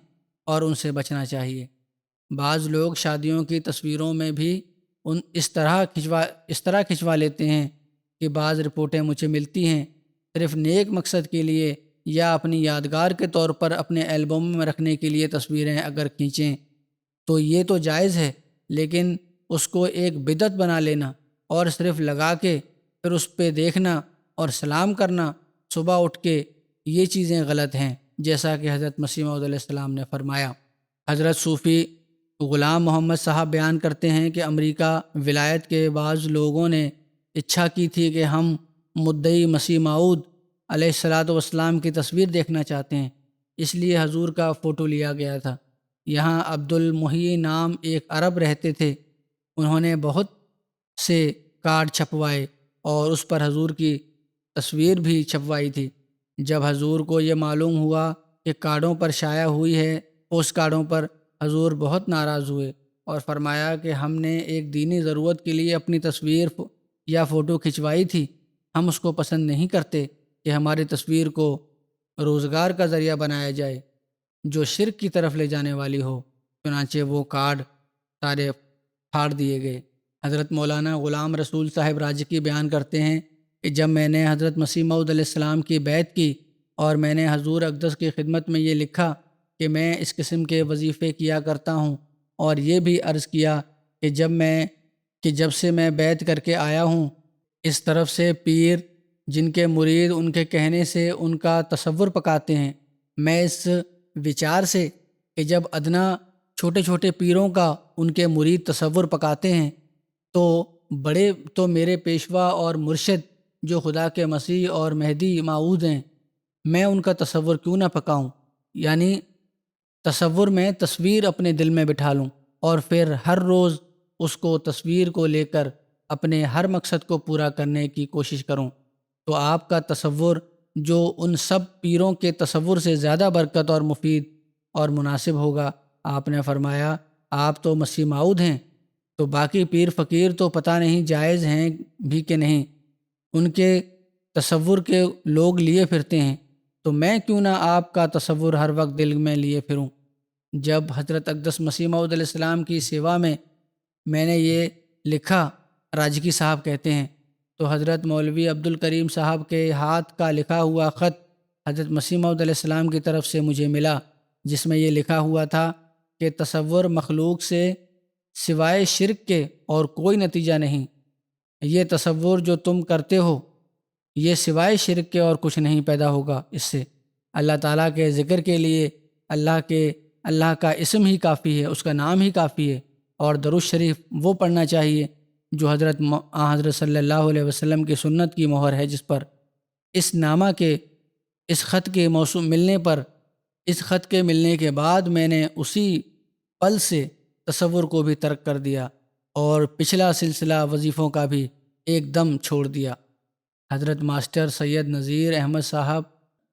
اور ان سے بچنا چاہیے۔ بعض لوگ شادیوں کی تصویروں میں بھی اس طرح کھنچوا لیتے ہیں کہ بعض رپورٹیں مجھے ملتی ہیں صرف نیک مقصد کے لیے یا اپنی یادگار کے طور پر اپنے البم میں رکھنے کے لیے تصویریں اگر کھینچیں تو یہ تو جائز ہے، لیکن اس کو ایک بدعت بنا لینا اور صرف لگا کے پھر اس پہ دیکھنا اور سلام کرنا صبح اٹھ کے، یہ چیزیں غلط ہیں، جیسا کہ حضرت مسیح موعود علیہ السلام نے فرمایا۔ حضرت صوفی غلام محمد صاحب بیان کرتے ہیں کہ امریکہ ولایت کے بعض لوگوں نے اچھا کی تھی کہ ہم مدعی مسیح موعود علیہ الصلاۃ والسلام کی تصویر دیکھنا چاہتے ہیں، اس لیے حضور کا فوٹو لیا گیا تھا۔ یہاں عبد المحی نام ایک عرب رہتے تھے، انہوں نے بہت سے کارڈ چھپوائے اور اس پر حضور کی تصویر بھی چھپوائی تھی۔ جب حضور کو یہ معلوم ہوا کہ کارڈوں پر شائع ہوئی ہے، پوسٹ کارڈوں پر، حضور بہت ناراض ہوئے اور فرمایا کہ ہم نے ایک دینی ضرورت کے لیے اپنی تصویر یا فوٹو کھنچوائی تھی، ہم اس کو پسند نہیں کرتے کہ ہماری تصویر کو روزگار کا ذریعہ بنایا جائے جو شرک کی طرف لے جانے والی ہو۔ چنانچہ وہ کارڈ سارے پھاڑ دیے گئے۔ حضرت مولانا غلام رسول صاحب راجکی بیان کرتے ہیں کہ جب میں نے حضرت مسیح موعود علیہ السلام کی بیعت کی اور میں نے حضور اقدس کی خدمت میں یہ لکھا کہ میں اس قسم کے وظیفے کیا کرتا ہوں، اور یہ بھی عرض کیا کہ جب سے میں بیعت کر کے آیا ہوں، اس طرف سے پیر جن کے مرید ان کے کہنے سے ان کا تصور پکاتے ہیں، میں اس وچار سے کہ جب ادنا چھوٹے چھوٹے پیروں کا ان کے مرید تصور پکاتے ہیں تو میرے پیشوا اور مرشد جو خدا کے مسیح اور مہدی موعود ہیں، میں ان کا تصور کیوں نہ پکاؤں، یعنی تصور میں تصویر اپنے دل میں بٹھا لوں اور پھر ہر روز اس کو تصویر کو لے کر اپنے ہر مقصد کو پورا کرنے کی کوشش کروں، تو آپ کا تصور جو ان سب پیروں کے تصور سے زیادہ برکت اور مفید اور مناسب ہوگا۔ آپ نے فرمایا آپ تو مسیح موعود ہیں، تو باقی پیر فقیر تو پتہ نہیں جائز ہیں بھی کہ نہیں، ان کے تصور کے لوگ لیے پھرتے ہیں، تو میں کیوں نہ آپ کا تصور ہر وقت دل میں لیے پھروں۔ جب حضرت اقدس مسیح موعود علیہ السلام کی سیوا میں نے یہ لکھا، راجکی صاحب کہتے ہیں تو حضرت مولوی عبد الکریم صاحب کے ہاتھ کا لکھا ہوا خط حضرت مسیح موعود علیہ السلام کی طرف سے مجھے ملا، جس میں یہ لکھا ہوا تھا کہ تصور مخلوق سے سوائے شرک کے اور کوئی نتیجہ نہیں۔ یہ تصور جو تم کرتے ہو یہ سوائے شرک کے اور کچھ نہیں پیدا ہوگا اس سے۔ اللہ تعالیٰ کے ذکر کے لیے اللہ کا اسم ہی کافی ہے، اس کا نام ہی کافی ہے، اور درود شریف وہ پڑھنا چاہیے جو حضرت صلی اللہ علیہ وسلم کی سنت کی مہر ہے، جس پر اس خط کے موسم ملنے پر اس خط کے ملنے کے بعد میں نے اسی پل سے تصور کو بھی ترک کر دیا اور پچھلا سلسلہ وظیفوں کا بھی ایک دم چھوڑ دیا۔ حضرت ماسٹر سید نذیر احمد صاحب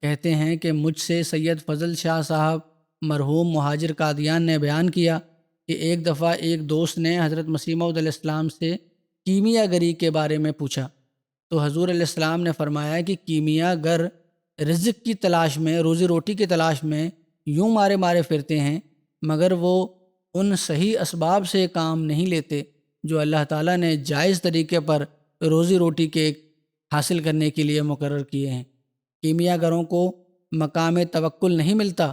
کہتے ہیں کہ مجھ سے سید فضل شاہ صاحب مرحوم مہاجر قادیان نے بیان کیا کہ ایک دفعہ ایک دوست نے حضرت مسیح موعود علیہ السلام سے کیمیا گری کے بارے میں پوچھا، تو حضور علیہ السلام نے فرمایا کہ کیمیا گر رزق کی تلاش میں، روزی روٹی کی تلاش میں یوں مارے مارے پھرتے ہیں، مگر وہ ان صحیح اسباب سے کام نہیں لیتے جو اللہ تعالیٰ نے جائز طریقے پر روزی روٹی کے حاصل کرنے کے لیے مقرر کیے ہیں۔ کیمیا گروں کو مقام توکل نہیں ملتا،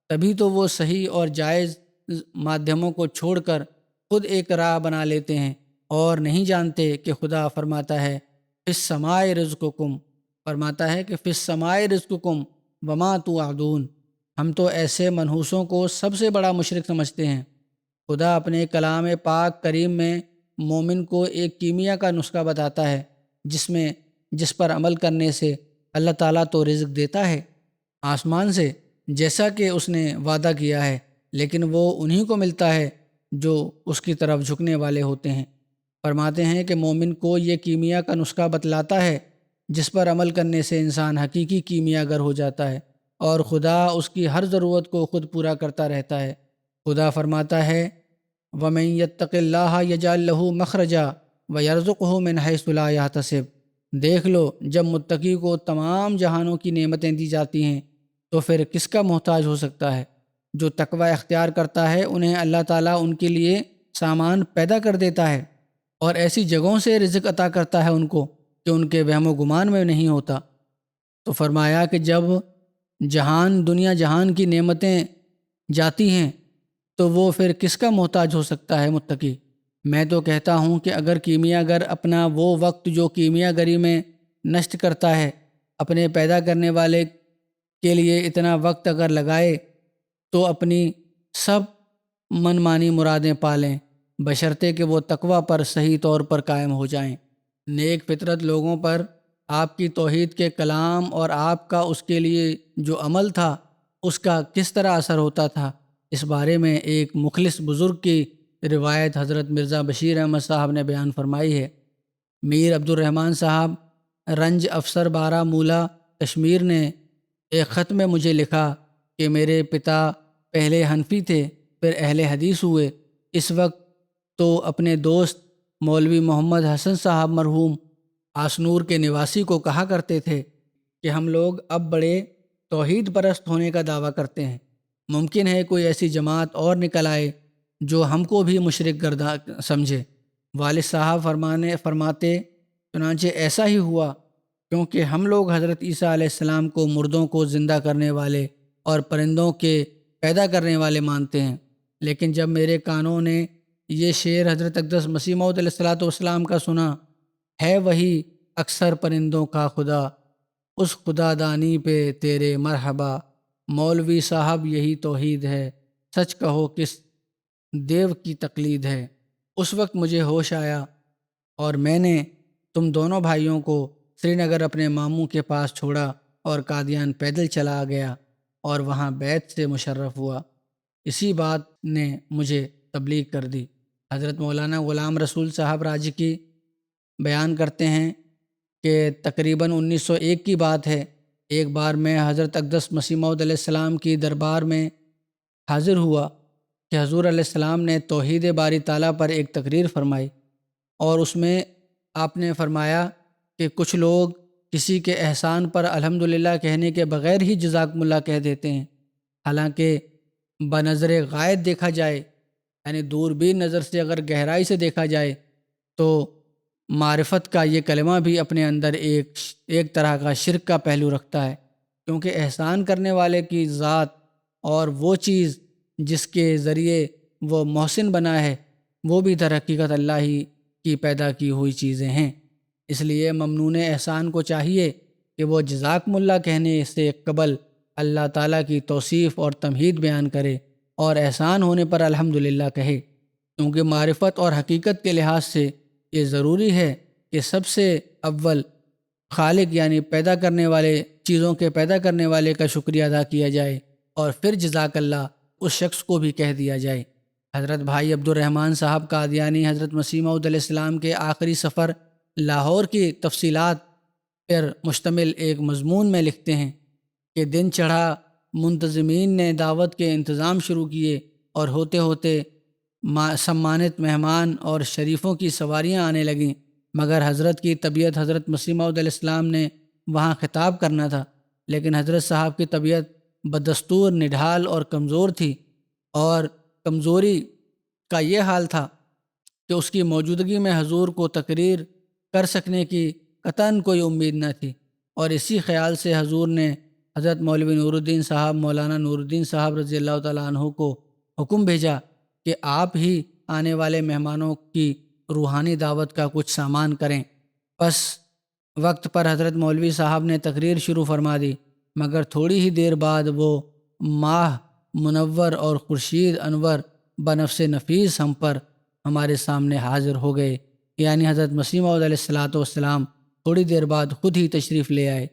تبھی تو وہ صحیح اور جائز مادھیموں کو چھوڑ کر خود ایک راہ بنا لیتے ہیں اور نہیں جانتے کہ خدا فرماتا ہے فی السماء رزقکم، فرماتا ہے کہ فی السماء رزقکم وما توعدون۔ ہم تو ایسے منحوسوں کو سب سے بڑا مشرک سمجھتے ہیں۔ خدا اپنے کلام پاک کریم میں مومن کو ایک کیمیا کا نسخہ بتاتا ہے جس پر عمل کرنے سے اللہ تعالیٰ تو رزق دیتا ہے آسمان سے جیسا کہ اس نے وعدہ کیا ہے، لیکن وہ انہی کو ملتا ہے جو اس کی طرف جھکنے والے ہوتے ہیں۔ فرماتے ہیں کہ مومن کو یہ کیمیا کا نسخہ بتلاتا ہے جس پر عمل کرنے سے انسان حقیقی کیمیا گر ہو جاتا ہے اور خدا اس کی ہر ضرورت کو خود پورا کرتا رہتا ہے۔ خدا فرماتا ہے وَمَن يَتَّقِ اللَّهَ يَجْعَل لَّهُ مَخْرَجًا وَيَرْزُقْهُ مِنْ حَيْثُ لَا يَحْتَسِبُ۔ دیکھ لو جب متقی کو تمام جہانوں کی نعمتیں دی جاتی ہیں تو پھر کس کا محتاج ہو سکتا ہے؟ جو تقوی اختیار کرتا ہے انہیں اللہ تعالیٰ ان کے لیے سامان پیدا کر دیتا ہے اور ایسی جگہوں سے رزق عطا کرتا ہے ان کو کہ ان کے وہم و گمان میں نہیں ہوتا۔ تو فرمایا کہ جب دنیا جہان کی نعمتیں جاتی ہیں تو وہ پھر کس کا محتاج ہو سکتا ہے متقی؟ میں تو کہتا ہوں کہ اگر کیمیا گر اپنا وہ وقت جو کیمیا گری میں نشٹ کرتا ہے اپنے پیدا کرنے والے کے لیے اتنا وقت اگر لگائے تو اپنی سب من مانی مرادیں پالیں، بشرطے کہ وہ تقوی پر صحیح طور پر قائم ہو جائیں۔ نیک فطرت لوگوں پر آپ کی توحید کے کلام اور آپ کا اس کے لیے جو عمل تھا اس کا کس طرح اثر ہوتا تھا، اس بارے میں ایک مخلص بزرگ کی روایت حضرت مرزا بشیر احمد صاحب نے بیان فرمائی ہے۔ میر عبد الرحمن صاحب رنج افسر بارہ مولہ کشمیر نے ایک خط میں مجھے لکھا کہ میرے پتا پہلے حنفی تھے پھر اہل حدیث ہوئے، اس وقت تو اپنے دوست مولوی محمد حسن صاحب مرحوم آسنور کے نواسی کو کہا کرتے تھے کہ ہم لوگ اب بڑے توحید پرست ہونے کا دعویٰ کرتے ہیں، ممکن ہے کوئی ایسی جماعت اور نکل آئے جو ہم کو بھی مشرک گردہ سمجھے۔ والد صاحب فرماتے چنانچہ ایسا ہی ہوا، کیونکہ ہم لوگ حضرت عیسیٰ علیہ السلام کو مردوں کو زندہ کرنے والے اور پرندوں کے پیدا کرنے والے مانتے ہیں، لیکن جب میرے کانوں نے یہ شعر حضرت اقدس مسیح موعود علیہ السلام کا سنا، ہے وہی اکثر پرندوں کا خدا، اس خدا دانی پہ تیرے مرحبا، مولوی صاحب یہی توحید ہے، سچ کہو کس دیو کی تقلید ہے۔ اس وقت مجھے ہوش آیا اور میں نے تم دونوں بھائیوں کو سری نگر اپنے ماموں کے پاس چھوڑا اور قادیان پیدل چلا گیا اور وہاں بیت سے مشرف ہوا۔ اسی بات نے مجھے تبلیغ کر دی۔ حضرت مولانا غلام رسول صاحب راجکی بیان کرتے ہیں کہ تقریباً 1901 کی بات ہے، ایک بار میں حضرت اقدس مسیح موعود علیہ السلام کی دربار میں حاضر ہوا کہ حضور علیہ السلام نے توحید باری تعالیٰ پر ایک تقریر فرمائی اور اس میں آپ نے فرمایا کہ کچھ لوگ کسی کے احسان پر الحمدللہ کہنے کے بغیر ہی جزاکم اللہ کہہ دیتے ہیں، حالانکہ بنظر غائب دیکھا جائے، یعنی دوربین نظر سے اگر گہرائی سے دیکھا جائے تو معرفت کا یہ کلمہ بھی اپنے اندر ایک طرح کا شرک کا پہلو رکھتا ہے، کیونکہ احسان کرنے والے کی ذات اور وہ چیز جس کے ذریعے وہ محسن بنا ہے وہ بھی در حقیقت اللہ ہی کی پیدا کی ہوئی چیزیں ہیں۔ اس لیے ممنون احسان کو چاہیے کہ وہ جزاکم اللہ کہنے سے قبل اللہ تعالیٰ کی توصیف اور تمہید بیان کرے اور احسان ہونے پر الحمدللہ کہے، کیونکہ معرفت اور حقیقت کے لحاظ سے یہ ضروری ہے کہ سب سے اول خالق یعنی پیدا کرنے والے، چیزوں کے پیدا کرنے والے کا شکریہ ادا کیا جائے اور پھر جزاک اللہ اس شخص کو بھی کہہ دیا جائے۔ حضرت بھائی عبد الرحمن صاحب قادیانی حضرت مسیح موعود علیہ السلام کے آخری سفر لاہور کی تفصیلات پر مشتمل ایک مضمون میں لکھتے ہیں کہ دن چڑھا، منتظمین نے دعوت کے انتظام شروع کیے اور ہوتے ہوتے سمانت مہمان اور شریفوں کی سواریاں آنے لگیں، مگر حضرت کی طبیعت، حضرت مسیح موعود علیہ السلام نے وہاں خطاب کرنا تھا، لیکن حضرت صاحب کی طبیعت بدستور نڈھال اور کمزور تھی، اور کمزوری کا یہ حال تھا کہ اس کی موجودگی میں حضور کو تقریر کر سکنے کی قطعاً کوئی امید نہ تھی، اور اسی خیال سے حضور نے حضرت مولوی نور الدین صاحب، مولانا نور الدین صاحب رضی اللہ تعالیٰ عنہ کو حکم بھیجا کہ آپ ہی آنے والے مہمانوں کی روحانی دعوت کا کچھ سامان کریں۔ پس وقت پر حضرت مولوی صاحب نے تقریر شروع فرما دی، مگر تھوڑی ہی دیر بعد وہ ماہ منور اور خورشید انور بنفس نفیس ہم پر ہمارے سامنے حاضر ہو گئے، یعنی حضرت مسیح موعود علیہ السلام تھوڑی دیر بعد خود ہی تشریف لے آئے۔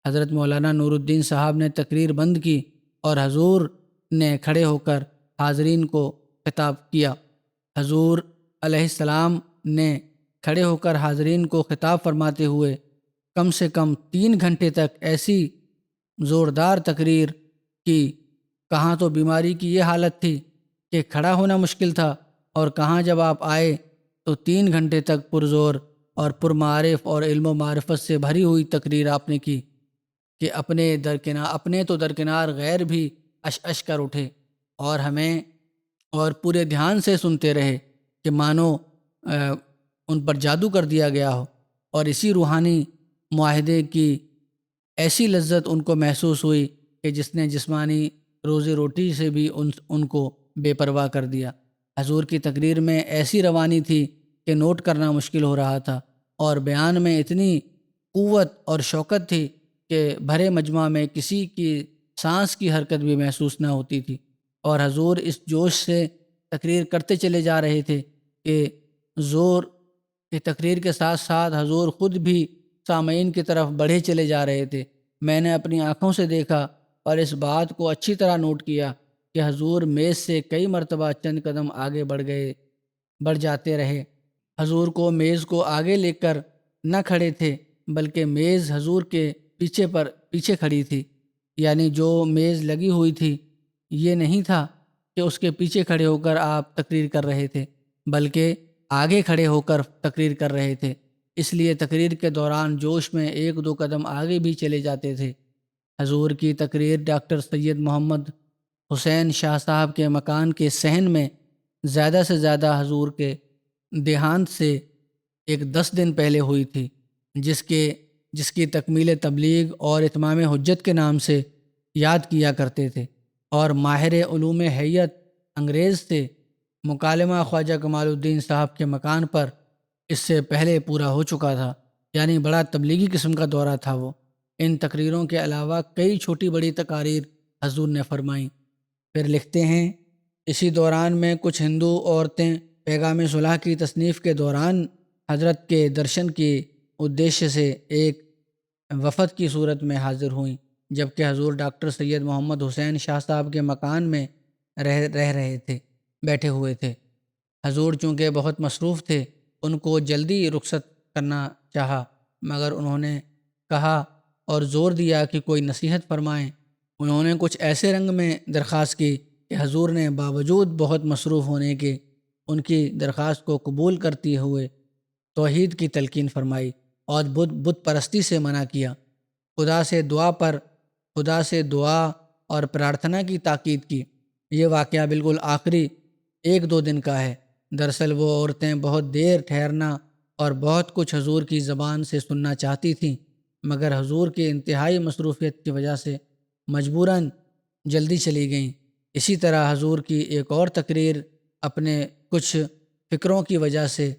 حضرت مولانا نور الدین صاحب نے تقریر بند کی اور حضور نے کھڑے ہو کر حاضرین کو خطاب کیا۔ حضور علیہ السلام نے کھڑے ہو کر حاضرین کو خطاب فرماتے ہوئے کم سے کم 3 گھنٹے تک ایسی زوردار تقریر کی، کہاں تو بیماری کی یہ حالت تھی کہ کھڑا ہونا مشکل تھا، اور کہاں جب آپ آئے تو 3 گھنٹے تک پرزور اور پرمعارف اور علم و معرفت سے بھری ہوئی تقریر آپ نے کی کہ اپنے تو درکنار غیر بھی اش کر اٹھے اور ہمیں اور پورے دھیان سے سنتے رہے کہ مانو ان پر جادو کر دیا گیا ہو، اور اسی روحانی معاہدے کی ایسی لذت ان کو محسوس ہوئی کہ جس نے جسمانی روزی روٹی سے بھی ان کو بے پرواہ کر دیا۔ حضور کی تقریر میں ایسی روانی تھی کہ نوٹ کرنا مشکل ہو رہا تھا، اور بیان میں اتنی قوت اور شوکت تھی کہ بھرے مجمع میں کسی کی سانس کی حرکت بھی محسوس نہ ہوتی تھی، اور حضور اس جوش سے تقریر کرتے چلے جا رہے تھے کہ زور کی تقریر کے ساتھ ساتھ حضور خود بھی سامعین کی طرف بڑھے چلے جا رہے تھے۔ میں نے اپنی آنکھوں سے دیکھا اور اس بات کو اچھی طرح نوٹ کیا کہ حضور میز سے کئی مرتبہ چند قدم آگے بڑھ جاتے رہے۔ حضور کو میز کو آگے لے کر نہ کھڑے تھے، بلکہ میز حضور کے پیچھے کھڑی تھی، یعنی جو میز لگی ہوئی تھی یہ نہیں تھا کہ اس کے پیچھے کھڑے ہو کر آپ تقریر کر رہے تھے، بلکہ آگے کھڑے ہو کر تقریر کر رہے تھے، اس لیے تقریر کے دوران جوش میں 1-2 قدم آگے بھی چلے جاتے تھے۔ حضور کی تقریر ڈاکٹر سید محمد حسین شاہ صاحب کے مکان کے صحن میں زیادہ سے زیادہ حضور کے دیہانت سے 10 دن پہلے ہوئی تھی، جس کی تکمیل تبلیغ اور اتمام حجت کے نام سے یاد کیا کرتے تھے، اور ماہر علوم حیت انگریز سے مکالمہ خواجہ کمال الدین صاحب کے مکان پر اس سے پہلے پورا ہو چکا تھا، یعنی بڑا تبلیغی قسم کا دورہ تھا وہ۔ ان تقریروں کے علاوہ کئی چھوٹی بڑی تقاریر حضور نے فرمائیں۔ پھر لکھتے ہیں، اسی دوران میں کچھ ہندو عورتیں پیغام صلح کی تصنیف کے دوران حضرت کے درشن کے ادیشیہ سے ایک وفد کی صورت میں حاضر ہوئیں، جبکہ حضور ڈاکٹر سید محمد حسین شاہ صاحب کے مکان میں بیٹھے ہوئے تھے۔ حضور چونکہ بہت مصروف تھے، ان کو جلدی رخصت کرنا چاہا، مگر انہوں نے کہا اور زور دیا کہ کوئی نصیحت فرمائیں۔ انہوں نے کچھ ایسے رنگ میں درخواست کی کہ حضور نے باوجود بہت مصروف ہونے کے ان کی درخواست کو قبول کرتے ہوئے توحید کی تلقین فرمائی اور بت پرستی سے منع کیا۔ خدا سے دعا اور پرارتھنا کی تاکید کی۔ یہ واقعہ بالکل آخری 1-2 دن کا ہے۔ دراصل وہ عورتیں بہت دیر ٹھہرنا اور بہت کچھ حضور کی زبان سے سننا چاہتی تھیں، مگر حضور کی انتہائی مصروفیت کی وجہ سے مجبوراً جلدی چلی گئیں۔ اسی طرح حضور کی ایک اور تقریر اپنے کچھ فکروں کی وجہ سے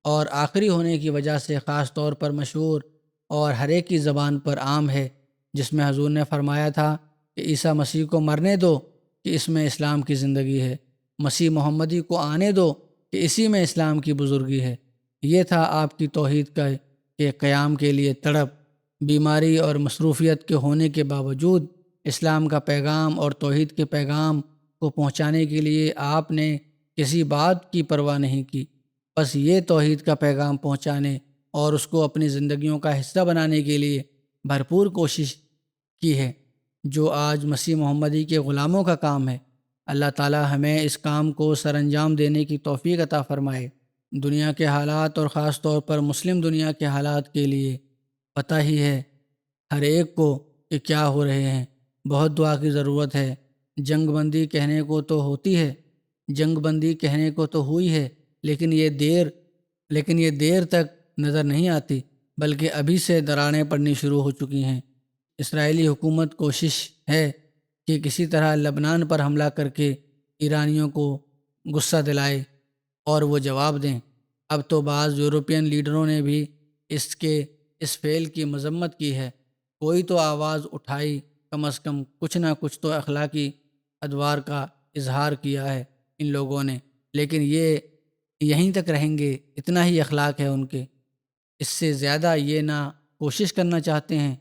اور آخری ہونے کی وجہ سے خاص طور پر مشہور اور ہر ایک کی زبان پر عام ہے، جس میں حضور نے فرمایا تھا کہ عیسیٰ مسیح کو مرنے دو کہ اس میں اسلام کی زندگی ہے، مسیح محمدی کو آنے دو کہ اسی میں اسلام کی بزرگی ہے۔ یہ تھا آپ کی توحید کا کہ قیام کے لیے تڑپ، بیماری اور مصروفیت کے ہونے کے باوجود اسلام کا پیغام اور توحید کے پیغام کو پہنچانے کے لیے آپ نے کسی بات کی پرواہ نہیں کی، بس یہ توحید کا پیغام پہنچانے اور اس کو اپنی زندگیوں کا حصہ بنانے کے لیے بھرپور کوشش کی ہے، جو آج مسیح محمدی کے غلاموں کا کام ہے۔ اللہ تعالی ہمیں اس کام کو سر انجام دینے کی توفیق عطا فرمائے۔ دنیا کے حالات اور خاص طور پر مسلم دنیا کے حالات کے لیے پتہ ہی ہے ہر ایک کو کہ کیا ہو رہے ہیں۔ بہت دعا کی ضرورت ہے۔ جنگ بندی کہنے کو تو ہوتی ہے، جنگ بندی کہنے کو تو ہوئی ہے، لیکن یہ دیر تک نظر نہیں آتی، بلکہ ابھی سے دراڑیں پڑنی شروع ہو چکی ہیں۔ اسرائیلی حکومت کوشش ہے کہ کسی طرح لبنان پر حملہ کر کے ایرانیوں کو غصہ دلائے اور وہ جواب دیں۔ اب تو بعض یورپین لیڈروں نے بھی اس فعل کی مذمت کی ہے۔ کوئی تو آواز اٹھائی، کم از کم کچھ نہ کچھ تو اخلاقی ادوار کا اظہار کیا ہے ان لوگوں نے، لیکن یہ یہیں تک رہیں گے، اتنا ہی اخلاق ہے ان کے، اس سے زیادہ یہ نہ کوشش کرنا چاہتے ہیں،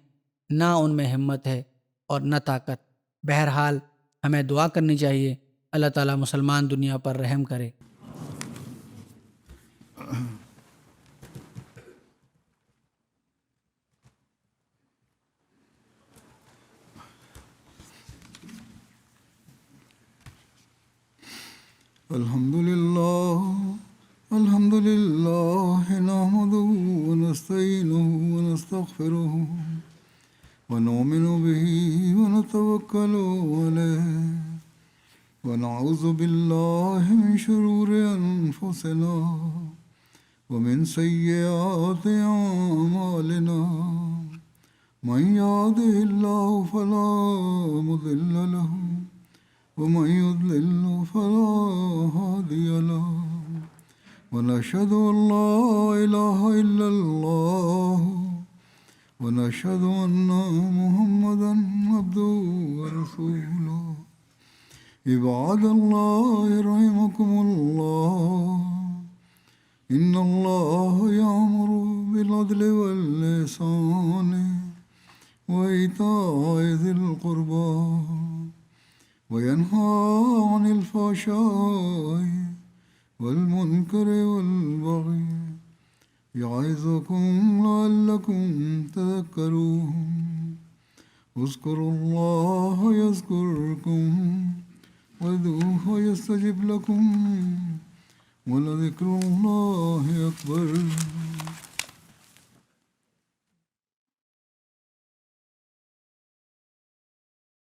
نہ ان میں ہمت ہے اور نہ طاقت۔ بہرحال ہمیں دعا کرنی چاہیے، اللہ تعالیٰ مسلمان دنیا پر رحم کرے۔ الحمد لله نحمده ونستعينه ونستغفره ونؤمن به ونتوكل عليه ونعوذ بالله من شرور أنفسنا ومن سيئات أعمالنا من يهده الله فلا مضل له ومن يضلل فلا هادي له ونشهد أن لا إله إلا الله ونشهد أن محمدا عبده ورسوله عباد الله رحمكم الله إن الله يأمر بالعدل والإحسان وإيتاء ذي القربى وينهى عن الفحشاء والمنكر والبغي يعظكم لعلكم تذكرون اذكروا الله يذكركم وادعوه يستجب لكم ولذكر الله أكبر